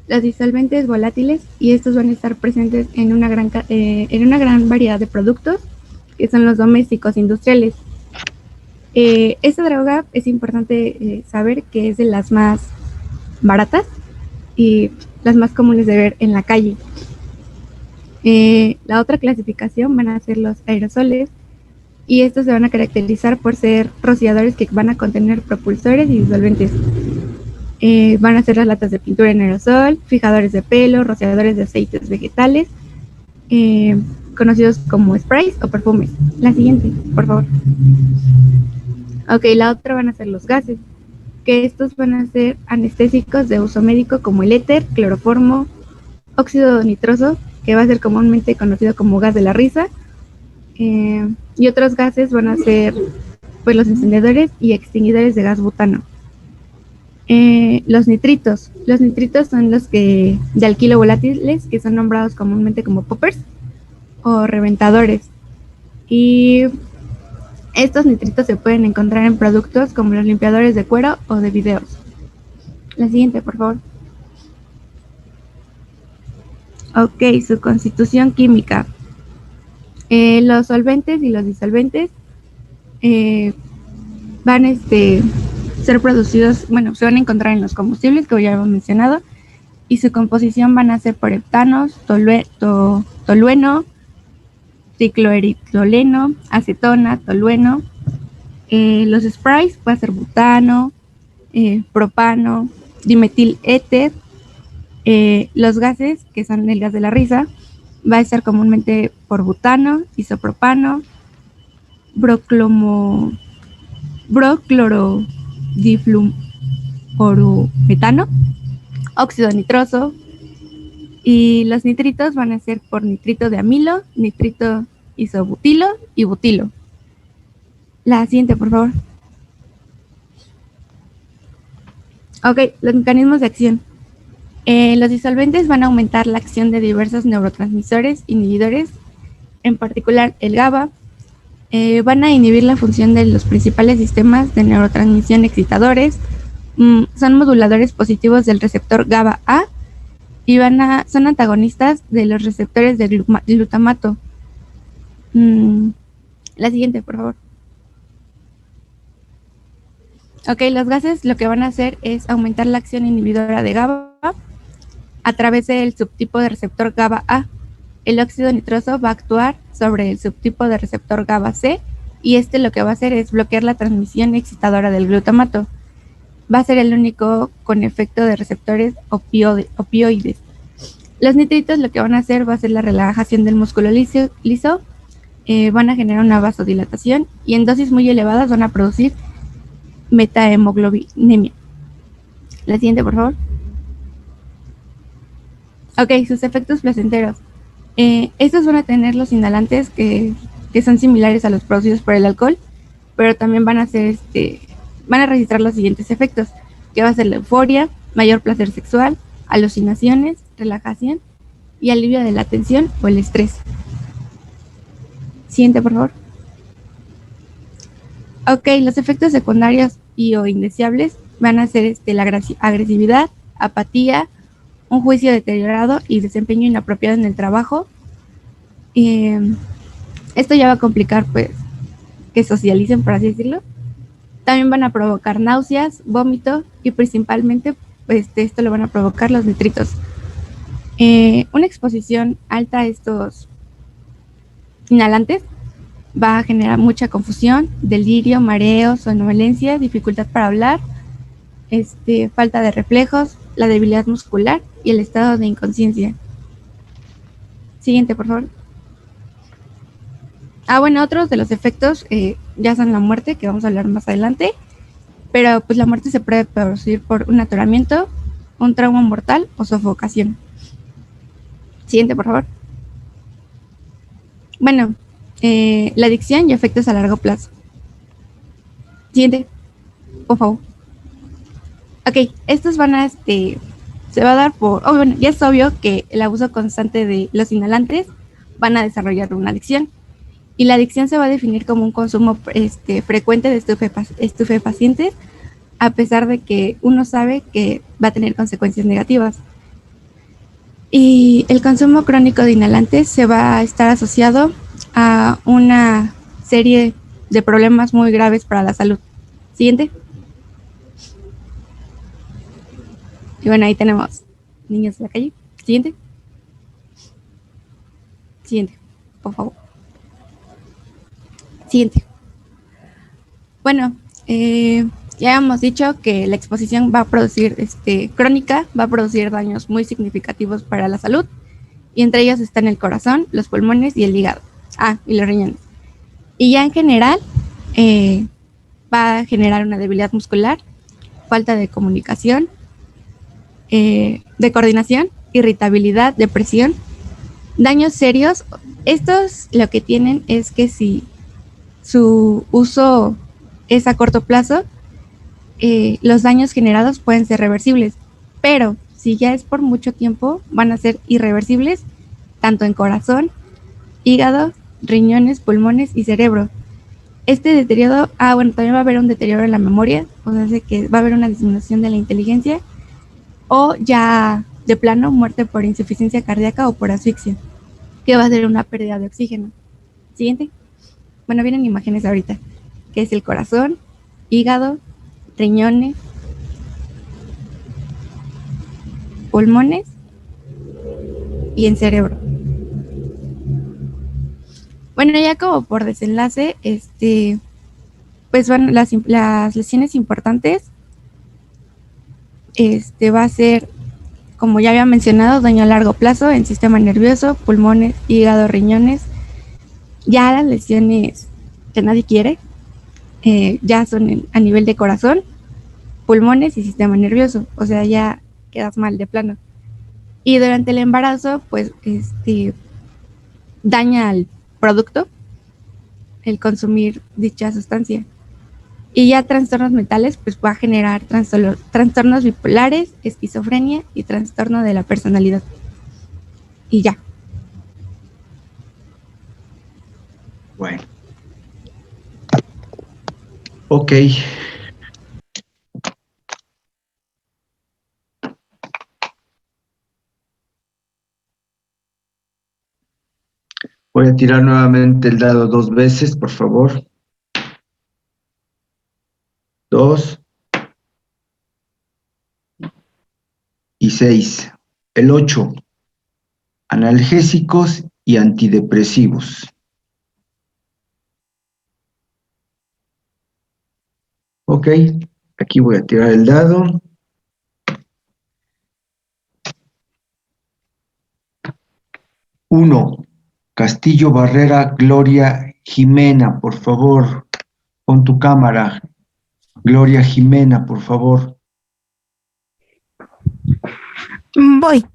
Los disolventes volátiles, y estos van a estar presentes en una gran variedad de productos, que son los domésticos industriales. Esta droga es importante saber que es de las más baratas y las más comunes de ver en la calle. La otra clasificación van a ser los aerosoles, y estos se van a caracterizar por ser rociadores que van a contener propulsores y disolventes. Van a ser las latas de pintura en aerosol, fijadores de pelo, rociadores de aceites vegetales, conocidos como sprays o perfumes. La siguiente, por favor. Ok, la otra van a ser los gases, que estos van a ser anestésicos de uso médico como el éter, cloroformo, óxido nitroso, que va a ser comúnmente conocido como gas de la risa, y otros gases van a ser pues los encendedores y extinguidores de gas butano. Los nitritos son los de alquilo volátiles, que son nombrados comúnmente como poppers o reventadores, y estos nitritos se pueden encontrar en productos como los limpiadores de cuero o de videos. La siguiente, por favor. Ok, su constitución química. Los solventes y los disolventes van a ser producidos, bueno, se van a encontrar en los combustibles que ya hemos mencionado, y su composición van a ser por heptanos, tolueno, cicloeritoleno, acetona, tolueno. Los sprays puede ser butano, propano, dimetil éter. Los gases, que son el gas de la risa, va a estar comúnmente por butano, isopropano, broclorodifluorometano, óxido nitroso, Y los nitritos van a ser por nitrito de amilo, nitrito isobutilo y butilo. La siguiente, por favor. Ok, los mecanismos de acción. Los disolventes van a aumentar la acción de diversos neurotransmisores inhibidores, en particular el GABA. Van a inhibir la función de los principales sistemas de neurotransmisión excitadores. Son moduladores positivos del receptor GABA-A y son antagonistas de los receptores de glutamato. La siguiente, por favor. Ok, los gases lo que van a hacer es aumentar la acción inhibidora de GABA a través del subtipo de receptor GABA-A. El óxido nitroso va a actuar sobre el subtipo de receptor GABA-C y lo que va a hacer es bloquear la transmisión excitadora del glutamato. Va a ser el único con efecto de receptores opioides. Los nitritos lo que van a hacer va a ser la relajación del músculo liso, van a generar una vasodilatación y en dosis muy elevadas van a producir metahemoglobinemia. La siguiente, por favor. Ok, sus efectos placenteros. Estos van a tener los inhalantes que son similares a los producidos por el alcohol, pero también van a registrar los siguientes efectos, que va a ser la euforia, mayor placer sexual, alucinaciones, relajación y alivio de la tensión o el estrés. Siguiente, por favor. Ok, los efectos secundarios o indeseables van a ser la agresividad, apatía, un juicio deteriorado y desempeño inapropiado en el trabajo. Esto ya va a complicar, pues, que socialicen, por así decirlo. También van a provocar náuseas, vómito y principalmente, pues, esto lo van a provocar los nitritos. Una exposición alta a estos inhalantes va a generar mucha confusión, delirio, mareo, somnolencia, dificultad para hablar, falta de reflejos, la debilidad muscular y el estado de inconsciencia. Siguiente, por favor. Bueno, otros de los efectos ya son la muerte, que vamos a hablar más adelante, pero pues la muerte se puede producir por un atoramiento, un trauma mortal o sofocación. Siguiente, por favor. Bueno, la adicción y efectos a largo plazo. Siguiente, por favor. Ok, estos van a, se va a dar por, bueno, ya es obvio que el abuso constante de los inhalantes van a desarrollar una adicción. Y la adicción se va a definir como un consumo frecuente de estupefacientes, a pesar de que uno sabe que va a tener consecuencias negativas. Y el consumo crónico de inhalantes se va a estar asociado a una serie de problemas muy graves para la salud. Siguiente. Y bueno, ahí tenemos niños de la calle. Siguiente. Siguiente, por favor. Siguiente. Bueno, ya hemos dicho que la exposición va a producir, crónica, va a producir daños muy significativos para la salud, y entre ellos están el corazón, los pulmones y el hígado. Y los riñones. Y ya en general, va a generar una debilidad muscular, falta de comunicación, de coordinación, irritabilidad, depresión, daños serios. Estos lo que tienen es que si su uso es a corto plazo, los daños generados pueden ser reversibles, pero si ya es por mucho tiempo, van a ser irreversibles, tanto en corazón, hígado, riñones, pulmones y cerebro. Este deterioro, bueno, también va a haber un deterioro en la memoria, o sea, que va a haber una disminución de la inteligencia, o ya de plano muerte por insuficiencia cardíaca o por asfixia, que va a ser una pérdida de oxígeno. Siguiente. Bueno, vienen imágenes ahorita, que es el corazón, hígado, riñones, pulmones y en cerebro. Bueno, ya como por desenlace, pues van las lesiones importantes. Va a ser, como ya había mencionado, daño a largo plazo en sistema nervioso, pulmones, hígado, riñones. Ya las lesiones que nadie quiere, ya son a nivel de corazón, pulmones y sistema nervioso. O sea, ya quedas mal de plano. y durante el embarazo, pues, daña al producto el consumir dicha sustancia. Y ya trastornos mentales, pues va a generar trastornos bipolares, esquizofrenia y trastorno de la personalidad. Y ya. Bueno. Ok. Voy a tirar nuevamente el dado 2 veces, por favor. 2 y 6. El 8. Analgésicos y antidepresivos. Ok, aquí voy a tirar el dado. 1. Castillo Barrera Gloria Jimena, por favor, pon tu cámara. Gloria Jimena, por favor. Voy.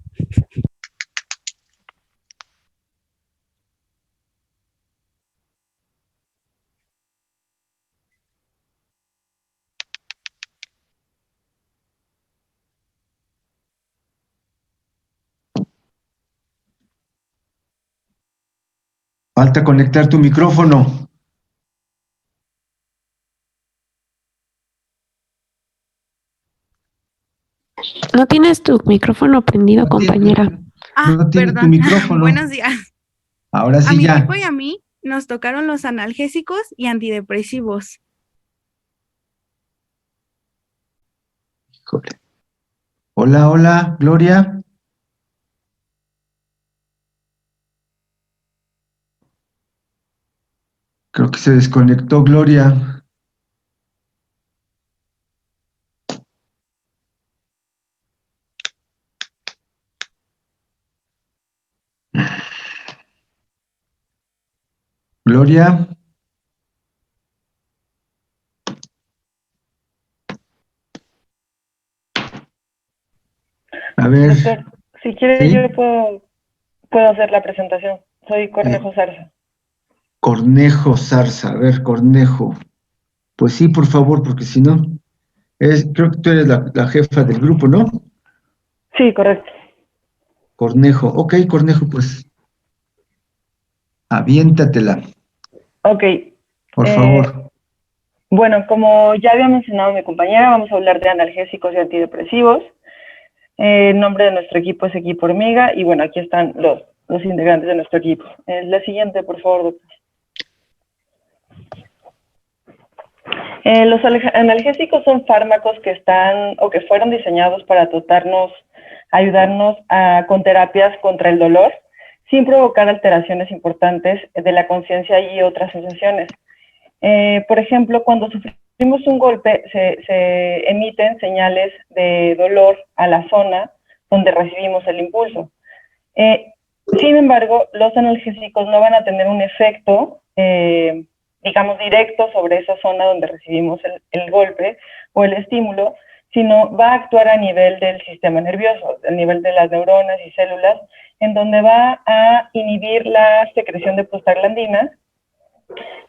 Falta conectar tu micrófono. No tienes tu micrófono prendido, compañera. No tienes tu Perdón. micrófono. Buenos días. Ahora A sí mi ya. equipo y a mí nos tocaron los analgésicos y antidepresivos. Híjole. Hola, hola, Gloria. Creo que se desconectó Gloria. Gloria. A ver. Doctor, si quiere ¿sí? yo puedo hacer la presentación. Soy Cornejo Zarza. Cornejo Zarza. A ver, Cornejo. Pues sí, por favor, porque si no, creo que tú eres la jefa del grupo, ¿no? Sí, correcto. Cornejo. Ok, Cornejo, pues aviéntatela, Ok. por favor. Bueno, como ya había mencionado mi compañera, vamos a hablar de analgésicos y antidepresivos. El nombre de nuestro equipo es Equipo Hormiga y bueno, aquí están los integrantes de nuestro equipo. La siguiente, por favor, doctor. Los analgésicos son fármacos que están o que fueron diseñados para ayudarnos con terapias contra el dolor, sin provocar alteraciones importantes de la conciencia y otras sensaciones. Por ejemplo, cuando sufrimos un golpe, se emiten señales de dolor a la zona donde recibimos el impulso. Sin embargo, los analgésicos no van a tener un efecto, digamos, directo sobre esa zona donde recibimos el golpe o el estímulo, sino va a actuar a nivel del sistema nervioso, a nivel de las neuronas y células, en donde va a inhibir la secreción de prostaglandinas,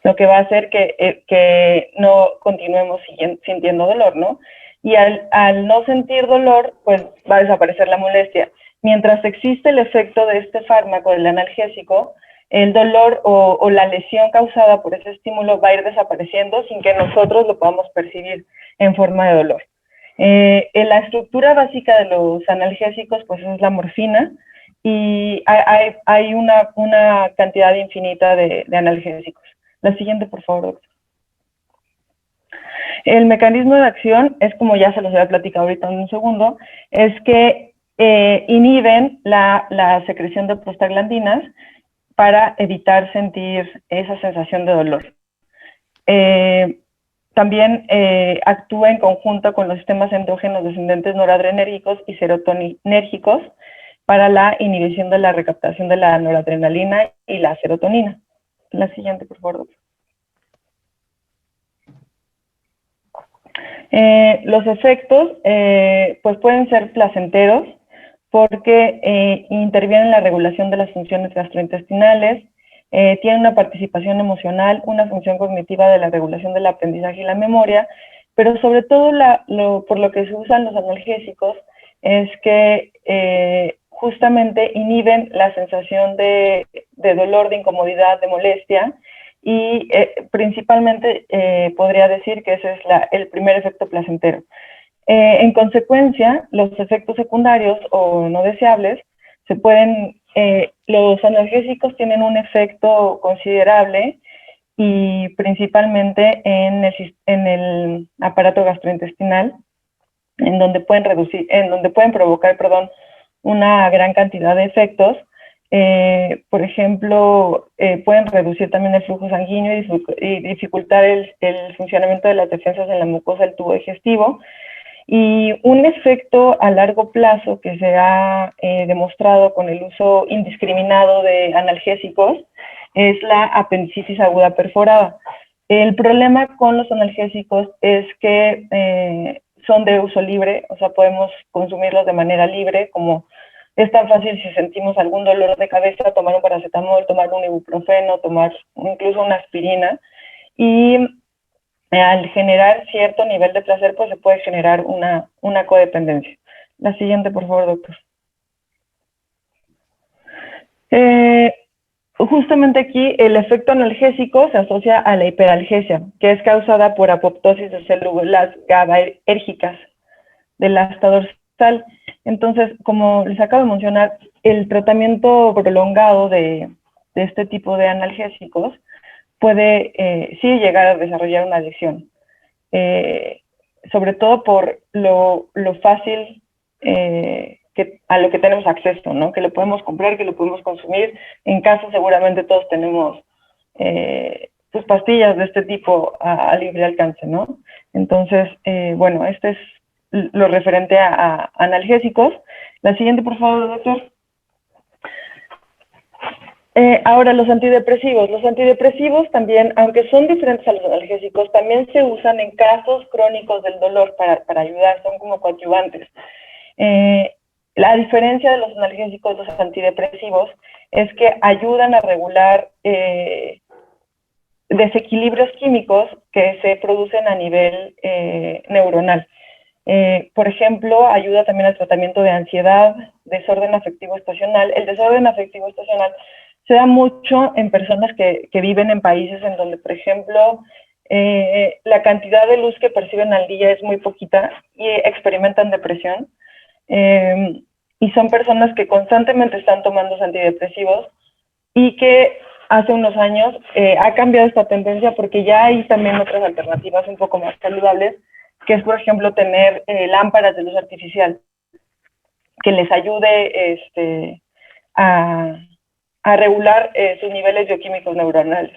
lo que va a hacer que no continuemos sintiendo dolor, ¿no? Y al no sentir dolor, pues va a desaparecer la molestia. Mientras existe el efecto de este fármaco, del analgésico, el dolor o la lesión causada por ese estímulo va a ir desapareciendo sin que nosotros lo podamos percibir en forma de dolor. La estructura básica de los analgésicos pues es la morfina y hay una cantidad infinita de analgésicos. La siguiente, por favor, doctor. El mecanismo de acción es, como ya se los había platicado ahorita en un segundo, es que inhiben la secreción de prostaglandinas para evitar sentir esa sensación de dolor. También actúa en conjunto con los sistemas endógenos descendentes noradrenérgicos y serotoninérgicos para la inhibición de la recaptación de la noradrenalina y la serotonina. La siguiente, por favor, doctor. Los efectos pues pueden ser placenteros, porque intervienen en la regulación de las funciones gastrointestinales, tienen una participación emocional, una función cognitiva de la regulación del aprendizaje y la memoria, pero sobre todo por lo que se usan los analgésicos es que justamente inhiben la sensación de dolor, de incomodidad, de molestia, y principalmente podría decir que ese es el primer efecto placentero. En consecuencia, los efectos secundarios o no deseables los analgésicos tienen un efecto considerable y principalmente en el aparato gastrointestinal, en donde pueden provocar, una gran cantidad de efectos. Por ejemplo, pueden reducir también el flujo sanguíneo y dificultar el funcionamiento de las defensas en la mucosa del tubo digestivo. Y un efecto a largo plazo que se ha demostrado con el uso indiscriminado de analgésicos es la apendicitis aguda perforada. El problema con los analgésicos es que son de uso libre, o sea, podemos consumirlos de manera libre, como es tan fácil si sentimos algún dolor de cabeza, tomar un paracetamol, tomar un ibuprofeno, tomar incluso una aspirina, y al generar cierto nivel de placer, pues se puede generar una codependencia. La siguiente, por favor, doctor. Justamente aquí el efecto analgésico se asocia a la hiperalgesia, que es causada por apoptosis de células GABAérgicas del asta dorsal. Entonces, como les acabo de mencionar, el tratamiento prolongado de este tipo de analgésicos puede sí llegar a desarrollar una adicción, sobre todo por lo fácil a lo que tenemos acceso, ¿no? Que lo podemos comprar, que lo podemos consumir. En casa seguramente todos tenemos pues pastillas de este tipo a libre alcance, ¿no? Entonces, bueno, este es lo referente a analgésicos. La siguiente, por favor, doctor. Ahora, los antidepresivos. Los antidepresivos también, aunque son diferentes a los analgésicos, también se usan en casos crónicos del dolor para ayudar, son como coadyuvantes. La diferencia de los analgésicos y los antidepresivos es que ayudan a regular desequilibrios químicos que se producen a nivel neuronal. Por ejemplo, ayuda también al tratamiento de ansiedad, desorden afectivo estacional. El desorden afectivo estacional se da mucho en personas que viven en países en donde, por ejemplo, la cantidad de luz que perciben al día es muy poquita y experimentan depresión. Y son personas que constantemente están tomando antidepresivos y que hace unos años ha cambiado esta tendencia porque ya hay también otras alternativas un poco más saludables, que es, por ejemplo, tener lámparas de luz artificial que les ayude a regular sus niveles bioquímicos neuronales.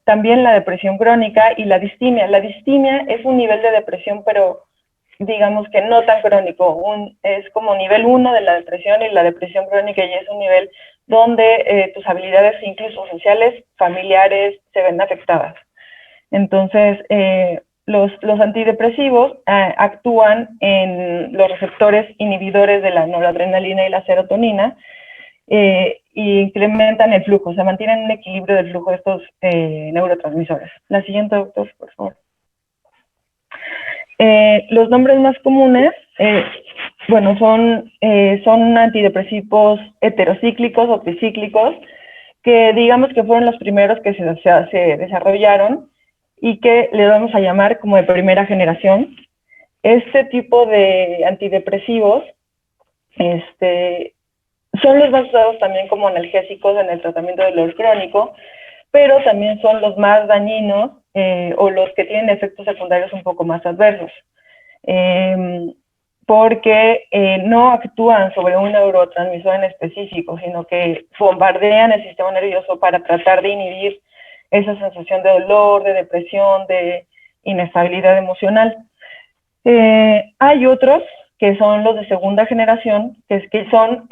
También la depresión crónica y la distimia. La distimia es un nivel de depresión, pero digamos que no tan crónico. Es como nivel 1 de la depresión, y la depresión crónica ya es un nivel donde tus habilidades incluso sociales, familiares, se ven afectadas. Entonces, los antidepresivos actúan en los receptores inhibidores de la noradrenalina y la serotonina, y incrementan el flujo, o sea, mantienen un equilibrio del flujo de estos neurotransmisores. La siguiente, doctor, por favor. Los nombres más comunes, bueno, son antidepresivos heterocíclicos o tricíclicos, que digamos que fueron los primeros que se desarrollaron y que le vamos a llamar como de primera generación. Este tipo de antidepresivos son los más usados también como analgésicos en el tratamiento del dolor crónico, pero también son los más dañinos o los que tienen efectos secundarios un poco más adversos, porque no actúan sobre un neurotransmisor en específico, sino que bombardean el sistema nervioso para tratar de inhibir esa sensación de dolor, de depresión, de inestabilidad emocional. Hay otros que son los de segunda generación, que son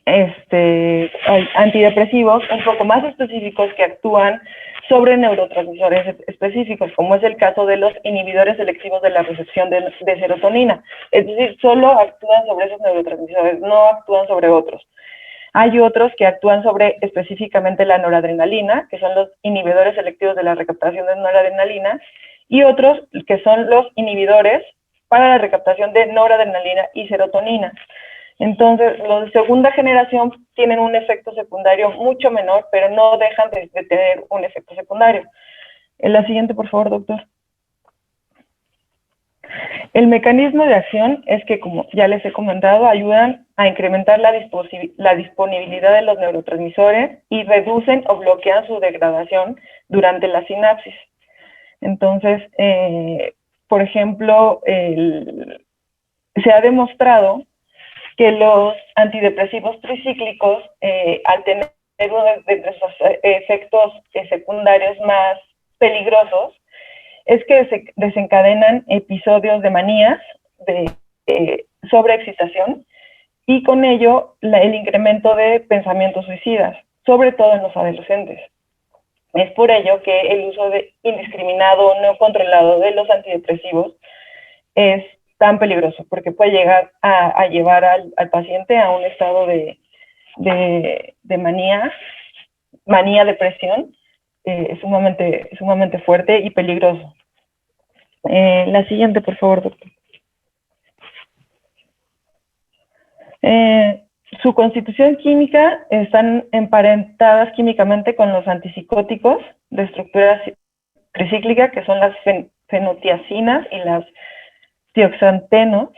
hay antidepresivos un poco más específicos que actúan sobre neurotransmisores específicos, como es el caso de los inhibidores selectivos de la recepción de serotonina. Es decir, solo actúan sobre esos neurotransmisores, no actúan sobre otros. Hay otros que actúan sobre específicamente la noradrenalina, que son los inhibidores selectivos de la recaptación de noradrenalina, y otros que son los inhibidores para la recaptación de noradrenalina y serotonina. Entonces, los de segunda generación tienen un efecto secundario mucho menor, pero no dejan de tener un efecto secundario. En la siguiente, por favor, doctor. El mecanismo de acción es que, como ya les he comentado, ayudan a incrementar la disponibilidad de los neurotransmisores y reducen o bloquean su degradación durante la sinapsis. Entonces, por ejemplo, se ha demostrado que los antidepresivos tricíclicos, al tener uno de sus efectos secundarios más peligrosos, es que se desencadenan episodios de manías, de sobreexcitación, y con ello el incremento de pensamientos suicidas, sobre todo en los adolescentes. Es por ello que el uso indiscriminado, no controlado de los antidepresivos es tan peligroso, porque puede llegar a llevar al paciente a un estado de manía, depresión, sumamente fuerte y peligroso. La siguiente, por favor, doctor. Su constitución química están emparentadas químicamente con los antipsicóticos de estructura tricíclica, que son las fenotiacinas y las tioxantenos.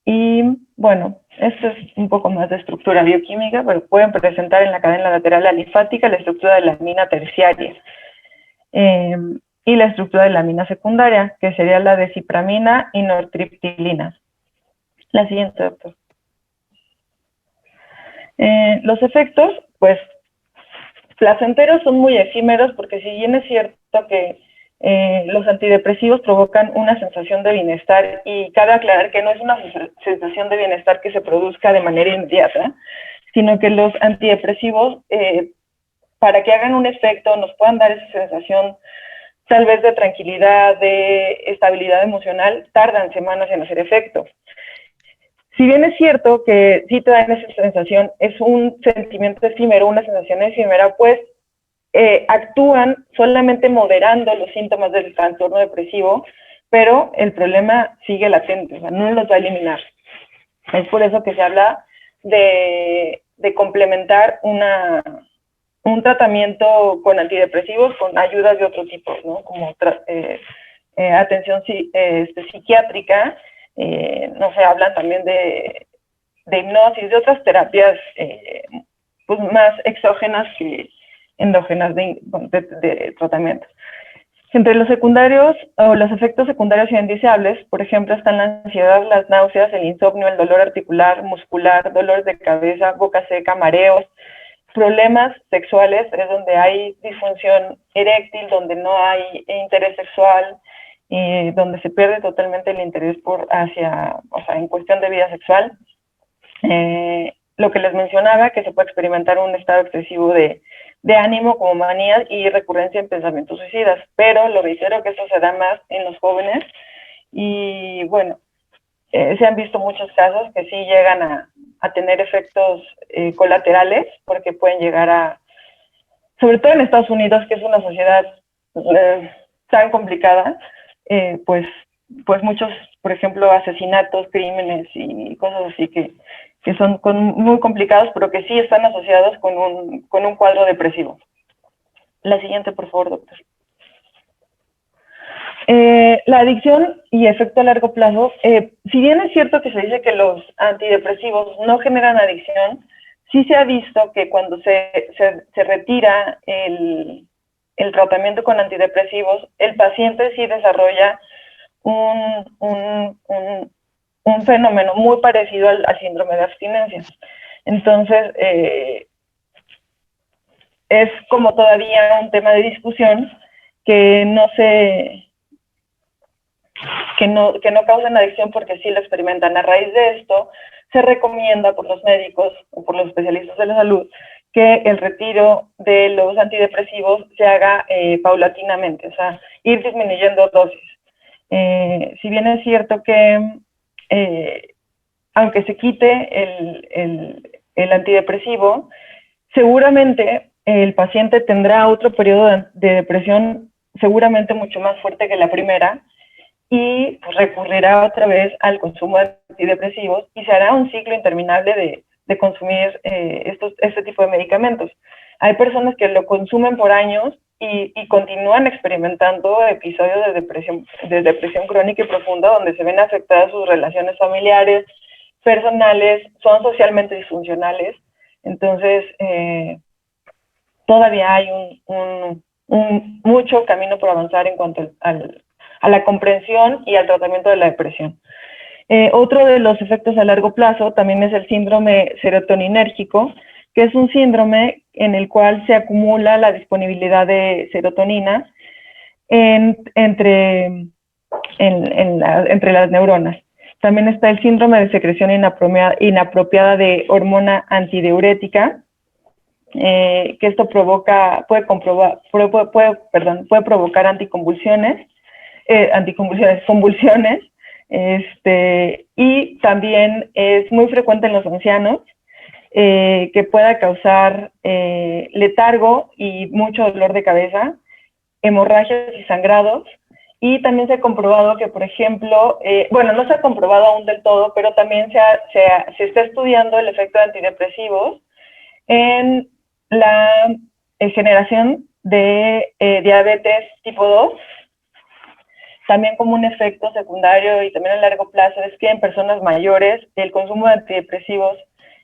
Y bueno, esto es un poco más de estructura bioquímica, pero pueden presentar en la cadena lateral la linfática la estructura de la amina terciaria y la estructura de la amina secundaria, que sería la de cipramina y nortriptilina. La siguiente, doctor. Los efectos, pues, placenteros son muy efímeros, porque si bien es cierto que los antidepresivos provocan una sensación de bienestar, y cabe aclarar que no es una sensación de bienestar que se produzca de manera inmediata, sino que los antidepresivos, para que hagan un efecto, nos puedan dar esa sensación tal vez de tranquilidad, de estabilidad emocional, tardan semanas en hacer efecto. Si bien es cierto que sí te dan esa sensación, es un sentimiento efímero, una sensación efímera, pues actúan solamente moderando los síntomas del trastorno depresivo, pero el problema sigue latente, o sea, no los va a eliminar. Es por eso que se habla de complementar un tratamiento con antidepresivos con ayudas de otro tipo, ¿no? Como atención psiquiátrica, no se hablan también de hipnosis, de otras terapias pues más exógenas que endógenas de tratamiento. Entre los secundarios o los efectos secundarios indeseables, por ejemplo, están la ansiedad, las náuseas, el insomnio, el dolor articular, muscular, dolores de cabeza, boca seca, mareos, problemas sexuales, es donde hay disfunción eréctil, donde no hay interés sexual, donde se pierde totalmente el interés en cuestión de vida sexual. Lo que les mencionaba, que se puede experimentar un estado excesivo de ánimo, como manías y recurrencia en pensamientos suicidas, pero lo reitero que esto se da más en los jóvenes, y bueno, se han visto muchos casos que sí llegan a tener efectos colaterales, porque pueden llegar sobre todo en Estados Unidos, que es una sociedad tan complicada, pues muchos, por ejemplo, asesinatos, crímenes y cosas así que son muy complicados, pero que sí están asociados con un cuadro depresivo. La siguiente, por favor, doctor. La adicción y efecto a largo plazo, si bien es cierto que se dice que los antidepresivos no generan adicción, sí se ha visto que cuando se retira el tratamiento con antidepresivos, el paciente sí desarrolla un fenómeno muy parecido al síndrome de abstinencia. Entonces, es como todavía un tema de discusión que no se que no causen adicción porque sí lo experimentan. A raíz de esto, se recomienda por los médicos o por los especialistas de la salud que el retiro de los antidepresivos se haga paulatinamente, o sea, ir disminuyendo dosis. Si bien es cierto que aunque se quite el antidepresivo, seguramente el paciente tendrá otro periodo de depresión seguramente mucho más fuerte que la primera y pues, recurrirá otra vez al consumo de antidepresivos y se hará un ciclo interminable de consumir este tipo de medicamentos. Hay personas que lo consumen por años y continúan experimentando episodios de depresión crónica y profunda donde se ven afectadas sus relaciones familiares, personales, son socialmente disfuncionales. Entonces, todavía hay mucho camino por avanzar en cuanto a la comprensión y al tratamiento de la depresión. Otro de los efectos a largo plazo también es el síndrome serotoninérgico, que es un síndrome en el cual se acumula la disponibilidad de serotonina entre las neuronas. También está el síndrome de secreción inapropiada de hormona antidiurética, que esto puede provocar convulsiones, y también es muy frecuente en los ancianos, que pueda causar letargo y mucho dolor de cabeza, hemorragias y sangrados. Y también se ha comprobado que, por ejemplo, no se ha comprobado aún del todo, pero también se está estudiando el efecto de antidepresivos en la generación de diabetes tipo 2. También como un efecto secundario y también a largo plazo es que en personas mayores el consumo de antidepresivos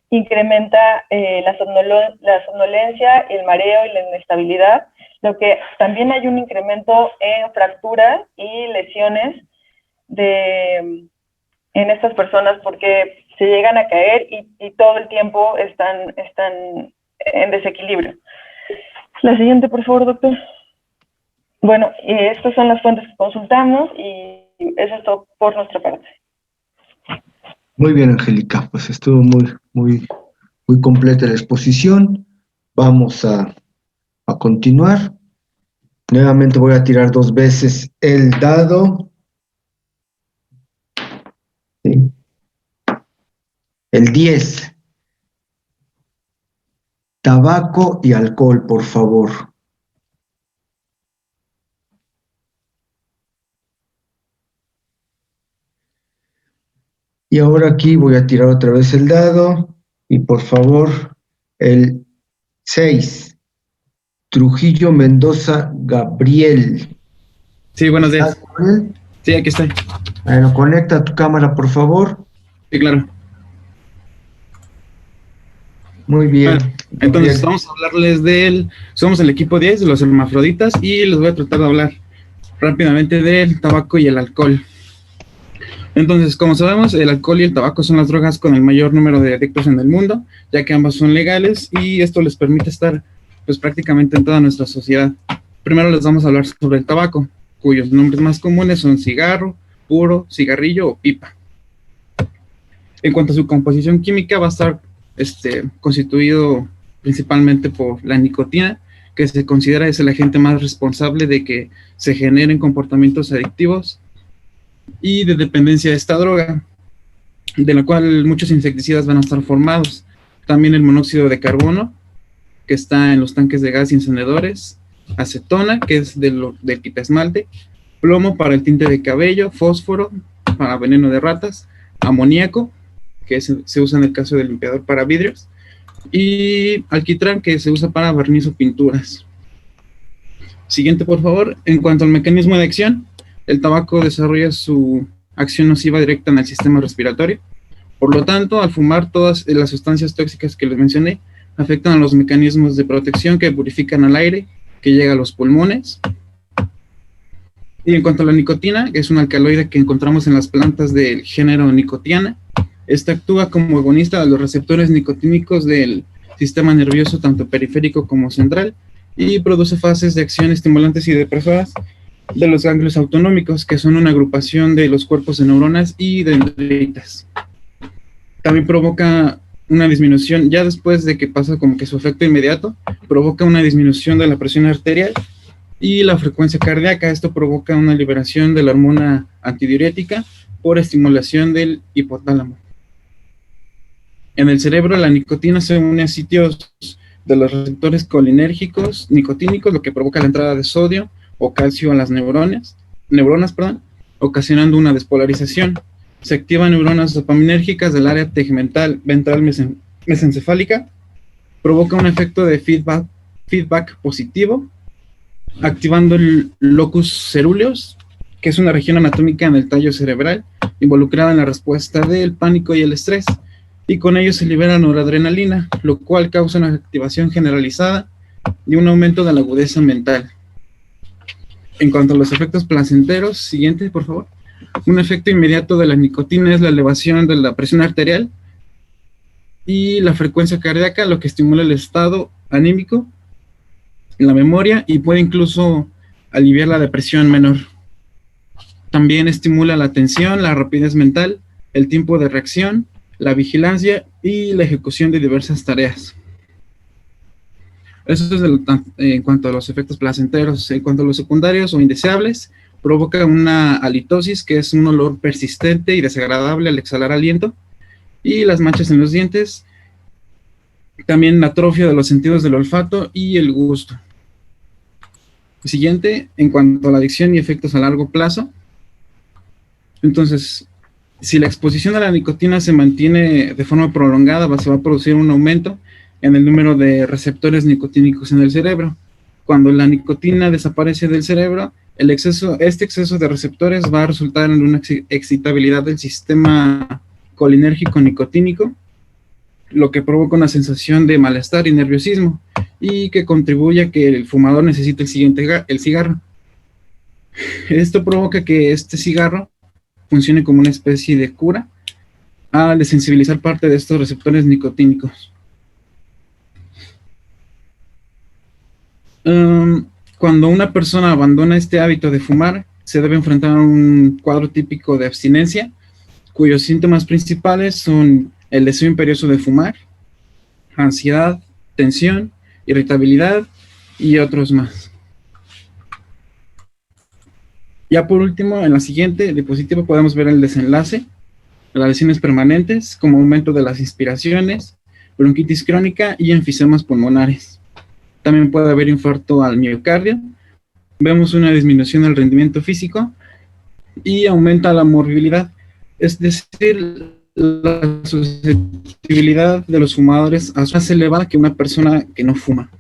incrementa la somnolencia, el mareo y la inestabilidad, lo que también hay un incremento en fracturas y lesiones en estas personas porque se llegan a caer y todo el tiempo están en desequilibrio. La siguiente, por favor, doctor. Bueno, estas son las fuentes que consultamos y eso es todo por nuestra parte. Muy bien, Angélica, pues estuvo muy completa la exposición. Vamos a continuar. Nuevamente voy a tirar 2 veces el dado. ¿Sí? El 10. Tabaco y alcohol, por favor. Y ahora aquí voy a tirar otra vez el dado. Y por favor, el 6. Trujillo Mendoza Gabriel. Sí, buenos días. Gabriel? Sí, aquí estoy. Bueno, conecta tu cámara, por favor. Sí, claro. Muy bien. Bueno, entonces vamos a hablarles somos el equipo 10 de los hermafroditas y les voy a tratar de hablar rápidamente del tabaco y el alcohol. Entonces, como sabemos, el alcohol y el tabaco son las drogas con el mayor número de adictos en el mundo, ya que ambas son legales y esto les permite estar pues prácticamente en toda nuestra sociedad. Primero les vamos a hablar sobre el tabaco, cuyos nombres más comunes son cigarro, puro, cigarrillo o pipa. En cuanto a su composición química, va a estar constituido principalmente por la nicotina, que se considera es el agente más responsable de que se generen comportamientos adictivos y de dependencia de esta droga, de la cual muchos insecticidas van a estar formados. También el monóxido de carbono, que está en los tanques de gas y encendedores, acetona, que es del quitaesmalte, plomo para el tinte de cabello, fósforo para veneno de ratas, amoníaco, que se usa en el caso del limpiador para vidrios, y alquitrán, que se usa para barniz o pinturas. Siguiente, por favor. En cuanto al mecanismo de acción, el tabaco desarrolla su acción nociva directa en el sistema respiratorio. Por lo tanto, al fumar, todas las sustancias tóxicas que les mencioné afectan a los mecanismos de protección que purifican al aire que llega a los pulmones. Y en cuanto a la nicotina, que es un alcaloide que encontramos en las plantas del género Nicotiana, esta actúa como agonista de los receptores nicotínicos del sistema nervioso tanto periférico como central y produce fases de acción estimulantes y depresoras de los ganglios autonómicos, que son una agrupación de los cuerpos de neuronas y dendritas. También provoca una disminución, ya después de que pasa como que su efecto inmediato, provoca una disminución de la presión arterial y la frecuencia cardíaca. Esto provoca una liberación de la hormona antidiurética por estimulación del hipotálamo. En el cerebro, la nicotina se une a sitios de los receptores colinérgicos nicotínicos, lo que provoca la entrada de sodio o calcio a las neuronas, ocasionando una despolarización. Se activan neuronas dopaminérgicas del área tegmental ventral mesencefálica, provoca un efecto de feedback positivo, activando el locus coeruleus, que es una región anatómica en el tallo cerebral, involucrada en la respuesta del pánico y el estrés, y con ello se libera noradrenalina, lo cual causa una activación generalizada y un aumento de la agudeza mental. En cuanto a los efectos placenteros, siguiente, por favor. Un efecto inmediato de la nicotina es la elevación de la presión arterial y la frecuencia cardíaca, lo que estimula el estado anímico, la memoria y puede incluso aliviar la depresión menor. También estimula la atención, la rapidez mental, el tiempo de reacción, la vigilancia y la ejecución de diversas tareas. Eso es en cuanto a los efectos placenteros. En cuanto a los secundarios o indeseables, provoca una halitosis, que es un olor persistente y desagradable al exhalar aliento, y las manchas en los dientes, también la atrofia de los sentidos del olfato y el gusto. Siguiente, en cuanto a la adicción y efectos a largo plazo. Entonces, si la exposición a la nicotina se mantiene de forma prolongada, se va a producir un aumento en el número de receptores nicotínicos en el cerebro. Cuando la nicotina desaparece del cerebro, este exceso de receptores va a resultar en una excitabilidad del sistema colinérgico nicotínico, lo que provoca una sensación de malestar y nerviosismo, y que contribuye a que el fumador necesite el cigarro. Esto provoca que este cigarro funcione como una especie de cura al desensibilizar parte de estos receptores nicotínicos. Cuando una persona abandona este hábito de fumar, se debe enfrentar a un cuadro típico de abstinencia, cuyos síntomas principales son el deseo imperioso de fumar, ansiedad, tensión, irritabilidad y otros más. Ya por último, en la siguiente diapositiva podemos ver el desenlace, las lesiones permanentes, como aumento de las inspiraciones, bronquitis crónica y enfisemas pulmonares. También puede haber infarto al miocardio. Vemos una disminución del rendimiento físico y aumenta la morbilidad, es decir, la susceptibilidad de los fumadores es más elevada que una persona que no fuma.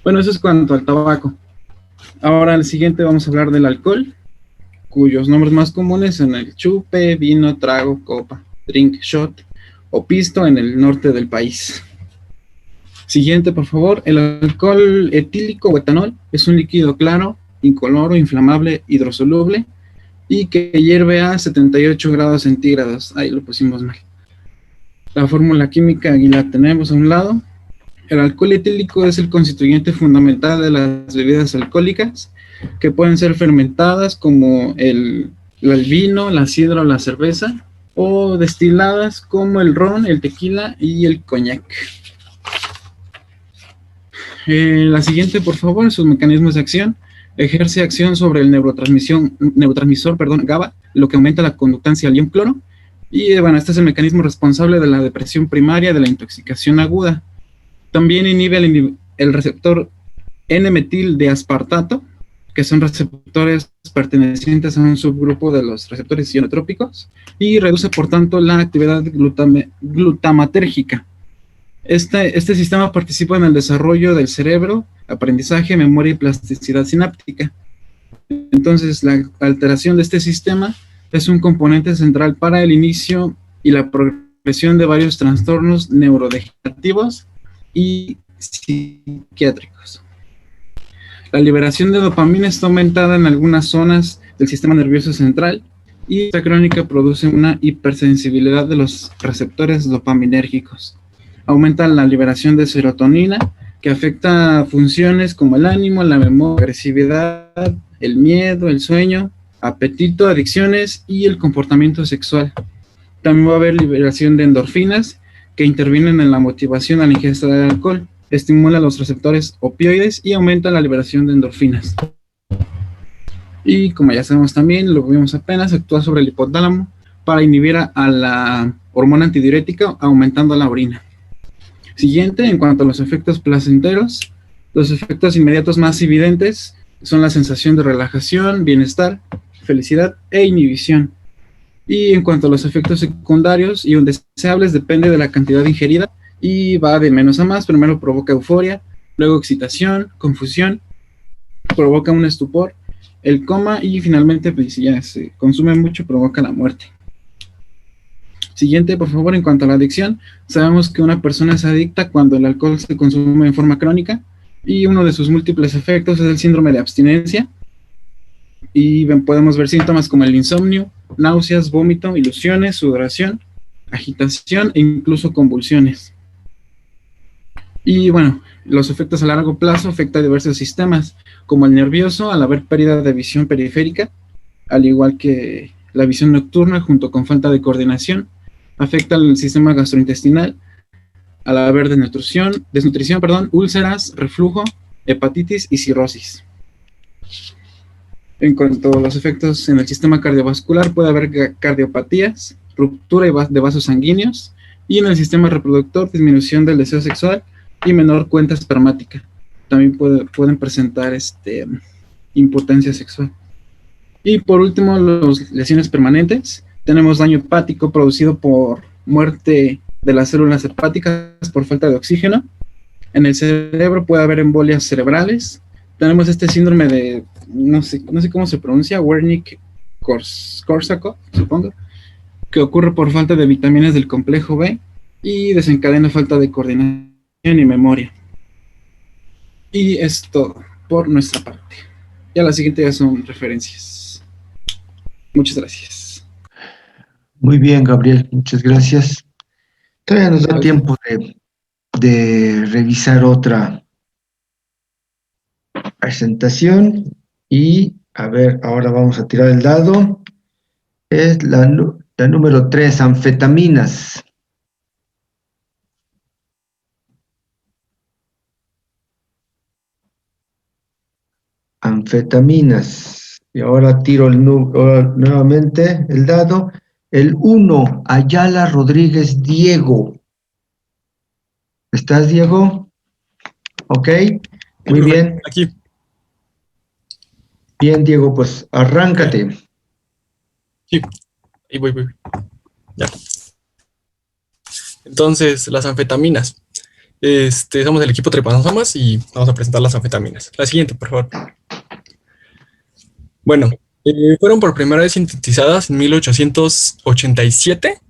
Bueno, eso es cuanto al tabaco. Ahora, al siguiente vamos a hablar del alcohol, cuyos nombres más comunes son el chupe, vino, trago, copa, drink, shot o pisto en el norte del país. Siguiente, por favor. El alcohol etílico o etanol es un líquido claro, incoloro, inflamable, hidrosoluble y que hierve a 78 grados centígrados. Ahí lo pusimos mal. La fórmula química aquí la tenemos a un lado. El alcohol etílico es el constituyente fundamental de las bebidas alcohólicas que pueden ser fermentadas como el vino, la sidra o la cerveza, o destiladas como el ron, el tequila y el coñac. La siguiente, por favor, sus mecanismos de acción. Ejerce acción sobre el neurotransmisor GABA, lo que aumenta la conductancia al ion cloro. Y bueno, este es el mecanismo responsable de la depresión primaria, de la intoxicación aguda. También inhibe el receptor N-metil de aspartato, que son receptores pertenecientes a un subgrupo de los receptores ionotrópicos, y reduce, por tanto, la actividad glutamatérgica. Este sistema participa en el desarrollo del cerebro, aprendizaje, memoria y plasticidad sináptica. Entonces, la alteración de este sistema es un componente central para el inicio y la progresión de varios trastornos neurodegenerativos y psiquiátricos. La liberación de dopamina está aumentada en algunas zonas del sistema nervioso central y esta crónica produce una hipersensibilidad de los receptores dopaminérgicos. Aumenta la liberación de serotonina, que afecta funciones como el ánimo, la memoria, la agresividad el miedo, el sueño, apetito, adicciones y el comportamiento sexual. También va a haber liberación de endorfinas que intervienen en la motivación a la ingesta de alcohol, estimulan los receptores opioides y aumentan la liberación de endorfinas. Y como ya sabemos también, lo vimos apenas, actúa sobre el hipotálamo para inhibir a la hormona antidiurética, aumentando la orina. Siguiente, en cuanto a los efectos placenteros, los efectos inmediatos más evidentes son la sensación de relajación, bienestar, felicidad e inhibición. Y en cuanto a los efectos secundarios y indeseables, depende de la cantidad ingerida y va de menos a más. Primero provoca euforia, luego excitación, confusión, provoca un estupor, el coma y finalmente, pues, si ya se consume mucho, provoca la muerte. Siguiente, por favor, en cuanto a la adicción, sabemos que una persona es adicta cuando el alcohol se consume en forma crónica y uno de sus múltiples efectos es el síndrome de abstinencia y podemos ver síntomas como el insomnio, náuseas, vómito, ilusiones, sudoración, agitación e incluso convulsiones. Y bueno, los efectos a largo plazo afectan a diversos sistemas, como el nervioso al haber pérdida de visión periférica, al igual que la visión nocturna junto con falta de coordinación, afecta al sistema gastrointestinal, al haber desnutrición, úlceras, reflujo, hepatitis y cirrosis. En cuanto a los efectos en el sistema cardiovascular, puede haber cardiopatías, ruptura de vasos sanguíneos, y en el sistema reproductor, disminución del deseo sexual y menor cuenta espermática. También pueden presentar impotencia sexual. Y por último, las lesiones permanentes. Tenemos daño hepático producido por muerte de las células hepáticas por falta de oxígeno. En el cerebro puede haber embolias cerebrales. Tenemos este síndrome de, no sé cómo se pronuncia, Wernicke-Korsakoff, supongo, que ocurre por falta de vitaminas del complejo B y desencadena falta de coordinación y memoria. Y es todo por nuestra parte. Ya la siguiente ya son referencias. Muchas gracias. Muy bien, Gabriel, muchas gracias. Todavía nos da tiempo de revisar otra presentación y a ver, ahora vamos a tirar el dado. Es la número 3, anfetaminas. Anfetaminas. Y ahora tiro nuevamente el dado. El 1, Ayala Rodríguez Diego. ¿Estás, Diego? Ok, muy bien. Aquí. Bien, Diego, pues arráncate. Sí, ahí voy. Ya. Entonces, las anfetaminas. Somos el equipo Trepanosomas y vamos a presentar las anfetaminas. La siguiente, por favor. Bueno, fueron por primera vez sintetizadas en 1887.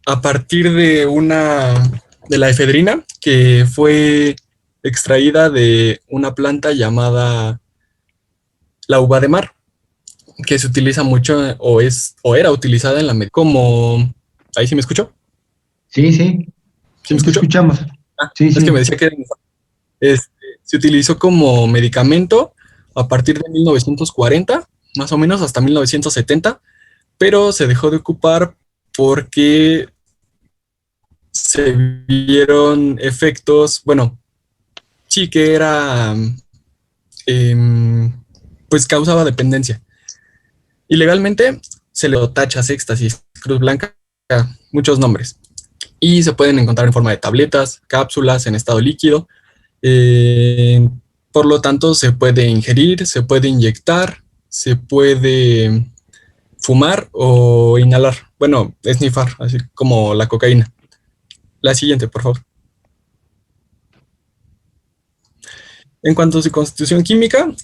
A partir de la efedrina, que fue extraída de una planta llamada la uva de mar, que se utiliza mucho o era utilizada en la medicina como... ¿Ahí sí me escucho? Sí. ¿Sí me escucho? Escuchamos. Sí, es que me decía que se utilizó como medicamento a partir de 1940, más o menos hasta 1970, pero se dejó de ocupar porque se vieron efectos, bueno, sí que era, pues causaba dependencia. Ilegalmente se le tachas, éxtasis, cruz blanca, muchos nombres. Y se pueden encontrar en forma de tabletas, cápsulas, en estado líquido. Por lo tanto, se puede ingerir, se puede inyectar, se puede fumar o inhalar. Bueno, esnifar, así como la cocaína. La siguiente, por favor. En cuanto a su constitución química,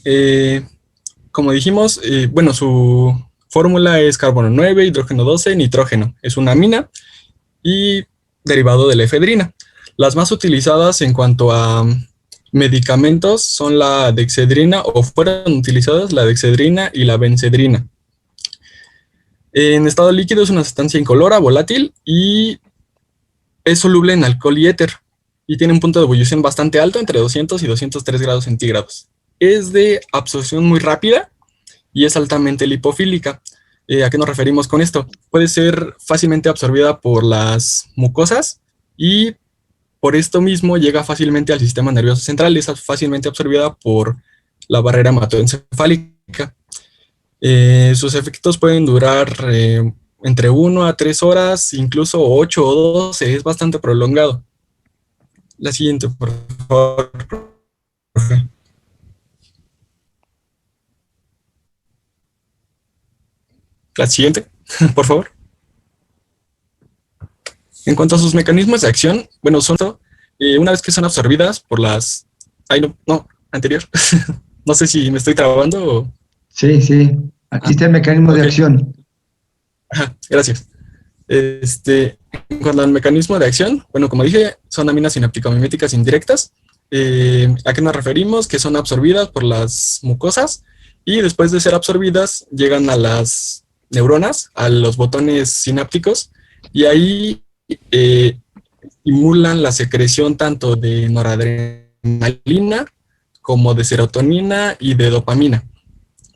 como dijimos, bueno, su fórmula es carbono 9, hidrógeno 12, nitrógeno. Es una amina y derivado de la efedrina. Las más utilizadas en cuanto a medicamentos son la dexedrina, o fueron utilizadas la dexedrina y la benzedrina. En estado líquido es una sustancia incolora, volátil y es soluble en alcohol y éter. y tiene un punto de ebullición bastante alto, entre 200 y 203 grados centígrados. Es de absorción muy rápida y es altamente lipofílica. ¿A qué nos referimos con esto? Puede ser fácilmente absorbida por las mucosas y por esto mismo llega fácilmente al sistema nervioso central, es fácilmente absorbida por la barrera hematoencefálica. Sus efectos pueden durar entre 1 a 3 horas, incluso 8 o 12, es bastante prolongado. La siguiente, por favor. La siguiente, por favor. En cuanto a sus mecanismos de acción, bueno, son una vez que son absorbidas por las... Ay, no, anterior. No sé si me estoy trabando o... Sí, aquí está el mecanismo de acción. Ajá, gracias. En cuanto al mecanismo de acción, bueno, como dije, son aminas sináptico-miméticas indirectas. ¿A qué nos referimos? Que son absorbidas por las mucosas y después de ser absorbidas llegan a las neuronas, a los botones sinápticos, y ahí estimulan la secreción tanto de noradrenalina como de serotonina y de dopamina.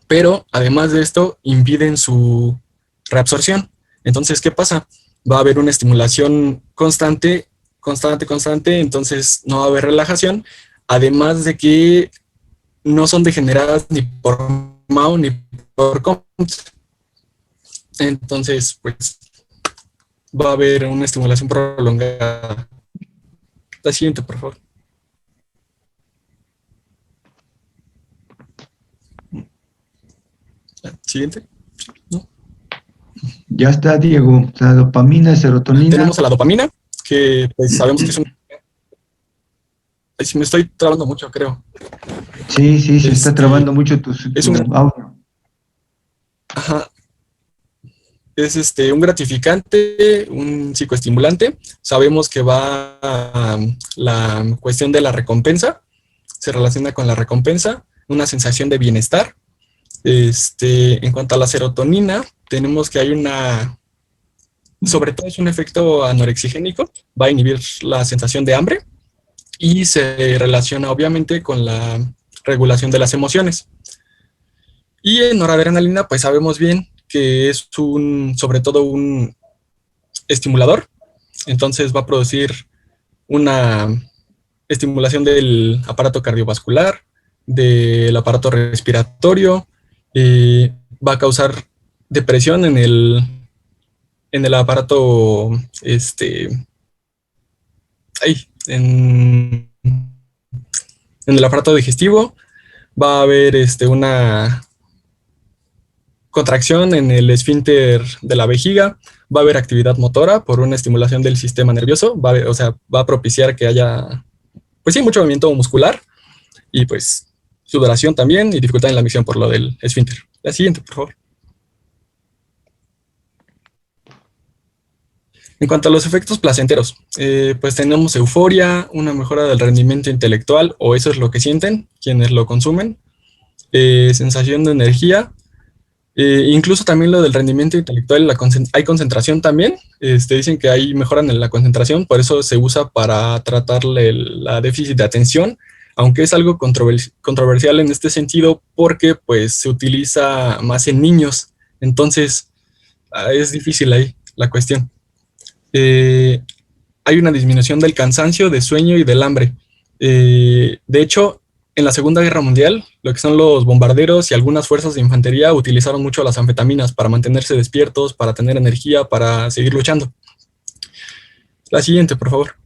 Pero además de esto, impiden su reabsorción. Entonces, ¿qué pasa? Va a haber una estimulación constante, entonces no va a haber relajación, además de que no son degeneradas ni por MAO ni por COMT. Entonces, pues, va a haber una estimulación prolongada. La siguiente, por favor. La siguiente. ¿No? Ya está, Diego. La dopamina, serotonina. Tenemos a la dopamina, que pues sabemos que es un... Ay, si me estoy trabando mucho, creo. Sí, se está trabando mucho tu audio. Ajá. Es un gratificante, un psicoestimulante. Sabemos que va a la cuestión de la recompensa, se relaciona con la recompensa, una sensación de bienestar. En cuanto a la serotonina, tenemos que hay sobre todo es un efecto anorexigénico, va a inhibir la sensación de hambre y se relaciona obviamente con la regulación de las emociones. Y en noradrenalina, pues sabemos bien que es sobre todo un estimulador, entonces va a producir una estimulación del aparato cardiovascular, del aparato respiratorio, va a causar depresión en el aparato, en el aparato digestivo, va a haber una contracción en el esfínter de la vejiga, va a haber actividad motora por una estimulación del sistema nervioso, va a propiciar que haya, pues sí, mucho movimiento muscular y pues sudoración también y dificultad en la micción por lo del esfínter. La siguiente, por favor. En cuanto a los efectos placenteros, pues tenemos euforia, una mejora del rendimiento intelectual, o eso es lo que sienten quienes lo consumen, sensación de energía, incluso también lo del rendimiento intelectual, hay concentración también, dicen que hay mejoran en la concentración, por eso se usa para tratar la déficit de atención, aunque es algo controversial en este sentido porque pues se utiliza más en niños, entonces es difícil ahí la cuestión. Hay una disminución del cansancio, de sueño y del hambre. De hecho, en la Segunda Guerra Mundial, lo que son los bombarderos y algunas fuerzas de infantería utilizaron mucho las anfetaminas para mantenerse despiertos, para tener energía, para seguir luchando. La siguiente, por favor.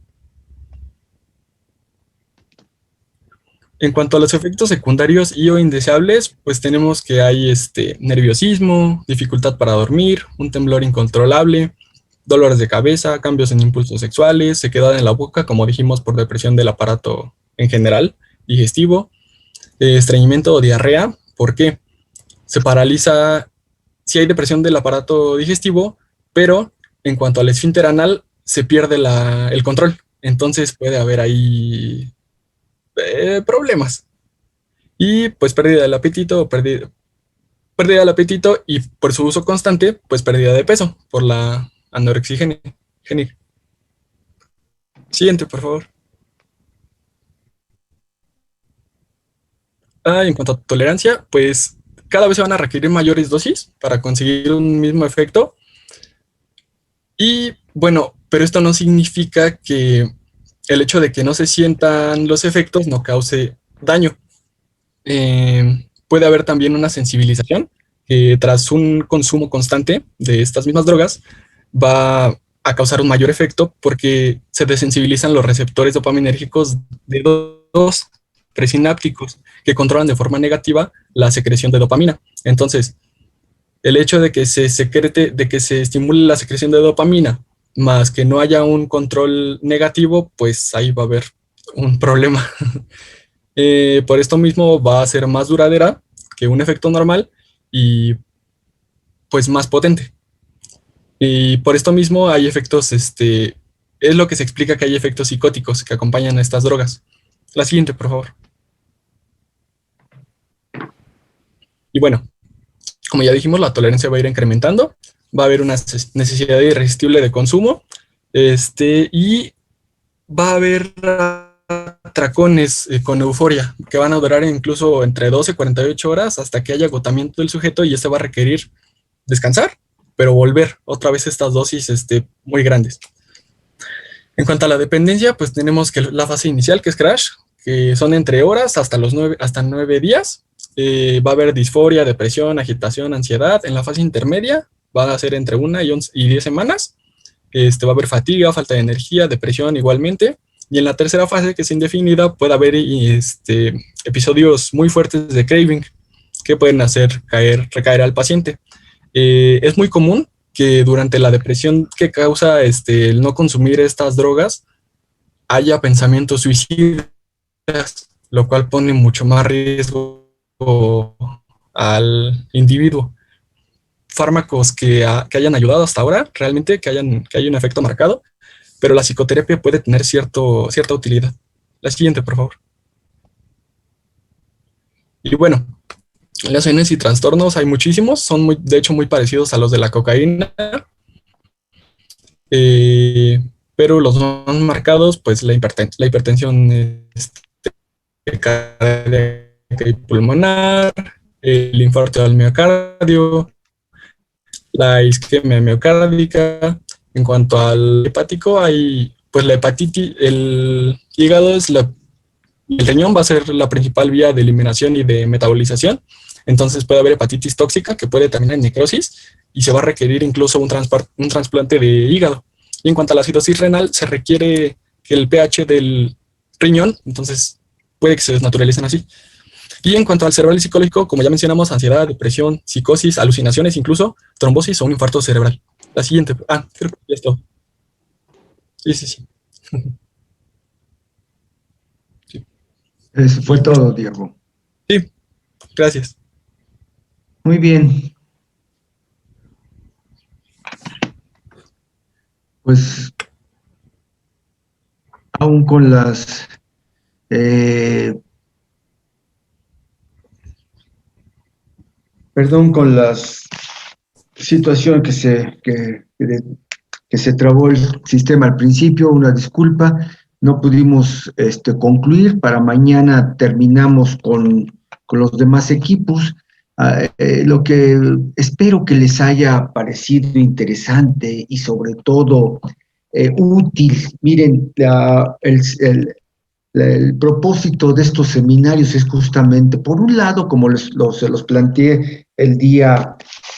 En cuanto a los efectos secundarios y o indeseables, pues tenemos que hay nerviosismo, dificultad para dormir, un temblor incontrolable, dolores de cabeza, cambios en impulsos sexuales, sequedad en la boca, como dijimos, por depresión del aparato en general, digestivo, estreñimiento o diarrea. ¿Por qué? Se paraliza, si hay depresión del aparato digestivo, pero en cuanto al esfínter anal, se pierde el control. Entonces puede haber ahí problemas. Y pues pérdida del apetito, pérdida del apetito y por su uso constante, pues pérdida de peso por la anorexia génica. Siguiente, por favor. En cuanto a tolerancia, pues cada vez se van a requerir mayores dosis para conseguir un mismo efecto. Y bueno, pero esto no significa que el hecho de que no se sientan los efectos no cause daño. Puede haber también una sensibilización que tras un consumo constante de estas mismas drogas va a causar un mayor efecto porque se desensibilizan los receptores dopaminérgicos de dos presinápticos que controlan de forma negativa la secreción de dopamina. Entonces, el hecho de que se secrete, de que se estimule la secreción de dopamina, más que no haya un control negativo, pues ahí va a haber un problema. Por esto mismo va a ser más duradera que un efecto normal y pues más potente. Y por esto mismo hay efectos, es lo que se explica que hay efectos psicóticos que acompañan a estas drogas. La siguiente, por favor. Y bueno, como ya dijimos, la tolerancia va a ir incrementando, va a haber una necesidad irresistible de consumo, y va a haber atracones con euforia, que van a durar incluso entre 12 y 48 horas hasta que haya agotamiento del sujeto y este va a requerir descansar, pero volver otra vez a estas dosis muy grandes. En cuanto a la dependencia, pues tenemos que la fase inicial, que es crash, que son entre horas hasta 9 días. Va a haber disforia, depresión, agitación, ansiedad. En la fase intermedia va a ser entre 1 y 10 semanas. Va a haber fatiga, falta de energía, depresión igualmente. Y en la tercera fase, que es indefinida, puede haber episodios muy fuertes de craving que pueden hacer recaer al paciente. Es muy común que durante la depresión que causa el no consumir estas drogas haya pensamientos suicidas, lo cual pone mucho más riesgo al individuo. Fármacos que hayan ayudado hasta ahora, realmente que haya un efecto marcado, pero la psicoterapia puede tener cierta utilidad. La siguiente, por favor. Y bueno, lesiones y trastornos hay muchísimos, son de hecho muy parecidos a los de la cocaína, pero los más marcados, pues la hipertensión cardíaca y pulmonar, el infarto del miocardio, la isquemia miocárdica. En cuanto al hepático, hay pues la hepatitis, el hígado el riñón va a ser la principal vía de eliminación y de metabolización. Entonces puede haber hepatitis tóxica que puede terminar en necrosis y se va a requerir incluso un trasplante de hígado. Y en cuanto a la acidosis renal, se requiere que el pH del riñón, entonces puede que se desnaturalicen así. Y en cuanto al cerebral y psicológico, como ya mencionamos, ansiedad, depresión, psicosis, alucinaciones, incluso trombosis o un infarto cerebral. La siguiente. Creo que ya es todo. Sí. Eso fue todo, Diego. Sí, gracias. Muy bien. Pues, aún con las con las situaciones que se trabó el sistema al principio, una disculpa, no pudimos concluir. Para mañana terminamos con los demás equipos. Lo que espero que les haya parecido interesante y sobre todo útil. Miren, el propósito de estos seminarios es justamente, por un lado, como se los planteé el día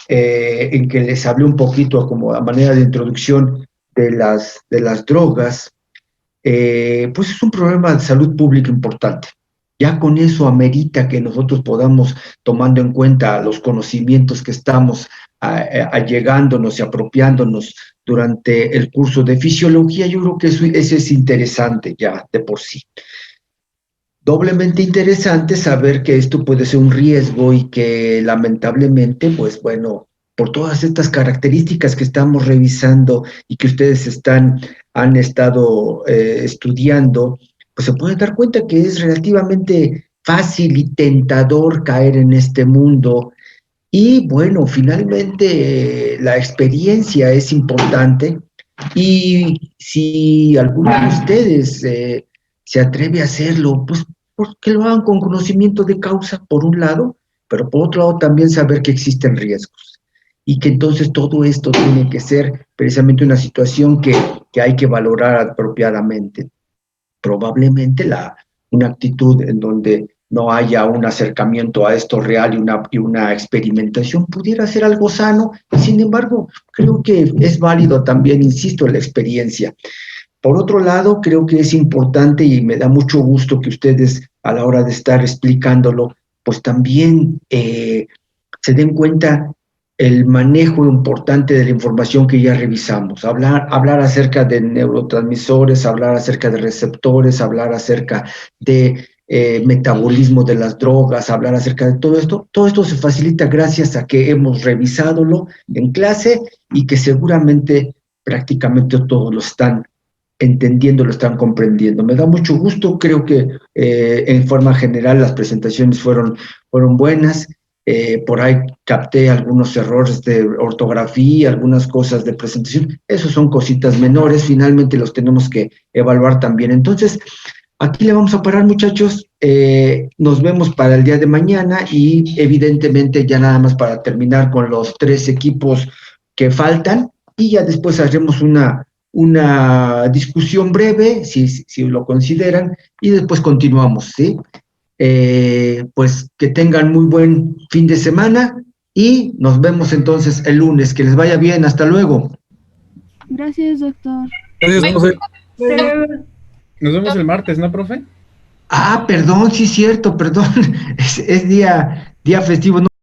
en que les hablé un poquito como a manera de introducción de las drogas, pues es un problema de salud pública importante. Ya con eso amerita que nosotros podamos, tomando en cuenta los conocimientos que estamos allegándonos y apropiándonos durante el curso de fisiología, yo creo que eso es interesante ya de por sí. Doblemente interesante saber que esto puede ser un riesgo y que lamentablemente, pues bueno, por todas estas características que estamos revisando y que ustedes han estado estudiando, pues se puede dar cuenta que es relativamente fácil y tentador caer en este mundo. Y bueno, finalmente la experiencia es importante y si alguno de ustedes se atreve a hacerlo, pues que lo hagan con conocimiento de causa, por un lado, pero por otro lado también saber que existen riesgos y que entonces todo esto tiene que ser precisamente una situación que hay que valorar apropiadamente. Probablemente una actitud en donde no haya un acercamiento a esto real y una experimentación pudiera ser algo sano, sin embargo, creo que es válido también, insisto, en la experiencia. Por otro lado, creo que es importante y me da mucho gusto que ustedes a la hora de estar explicándolo, pues también se den cuenta el manejo importante de la información que ya revisamos, hablar acerca de neurotransmisores, hablar acerca de receptores, hablar acerca de metabolismo de las drogas, hablar acerca de todo esto se facilita gracias a que hemos revisadolo en clase y que seguramente prácticamente todos lo están entendiendo, lo están comprendiendo. Me da mucho gusto, creo que en forma general las presentaciones fueron buenas. Por ahí capté algunos errores de ortografía, algunas cosas de presentación. Esos son cositas menores, finalmente los tenemos que evaluar también. Entonces, aquí le vamos a parar, muchachos. Nos vemos para el día de mañana y evidentemente ya nada más para terminar con los 3 equipos que faltan y ya después haremos una discusión breve, si lo consideran, y después continuamos, ¿sí? Pues que tengan muy buen fin de semana y nos vemos entonces el lunes. Que les vaya bien, hasta luego. Gracias, doctor. Gracias, profe. Nos vemos el martes, ¿no, profe? Perdón, sí, cierto, perdón. Es día festivo.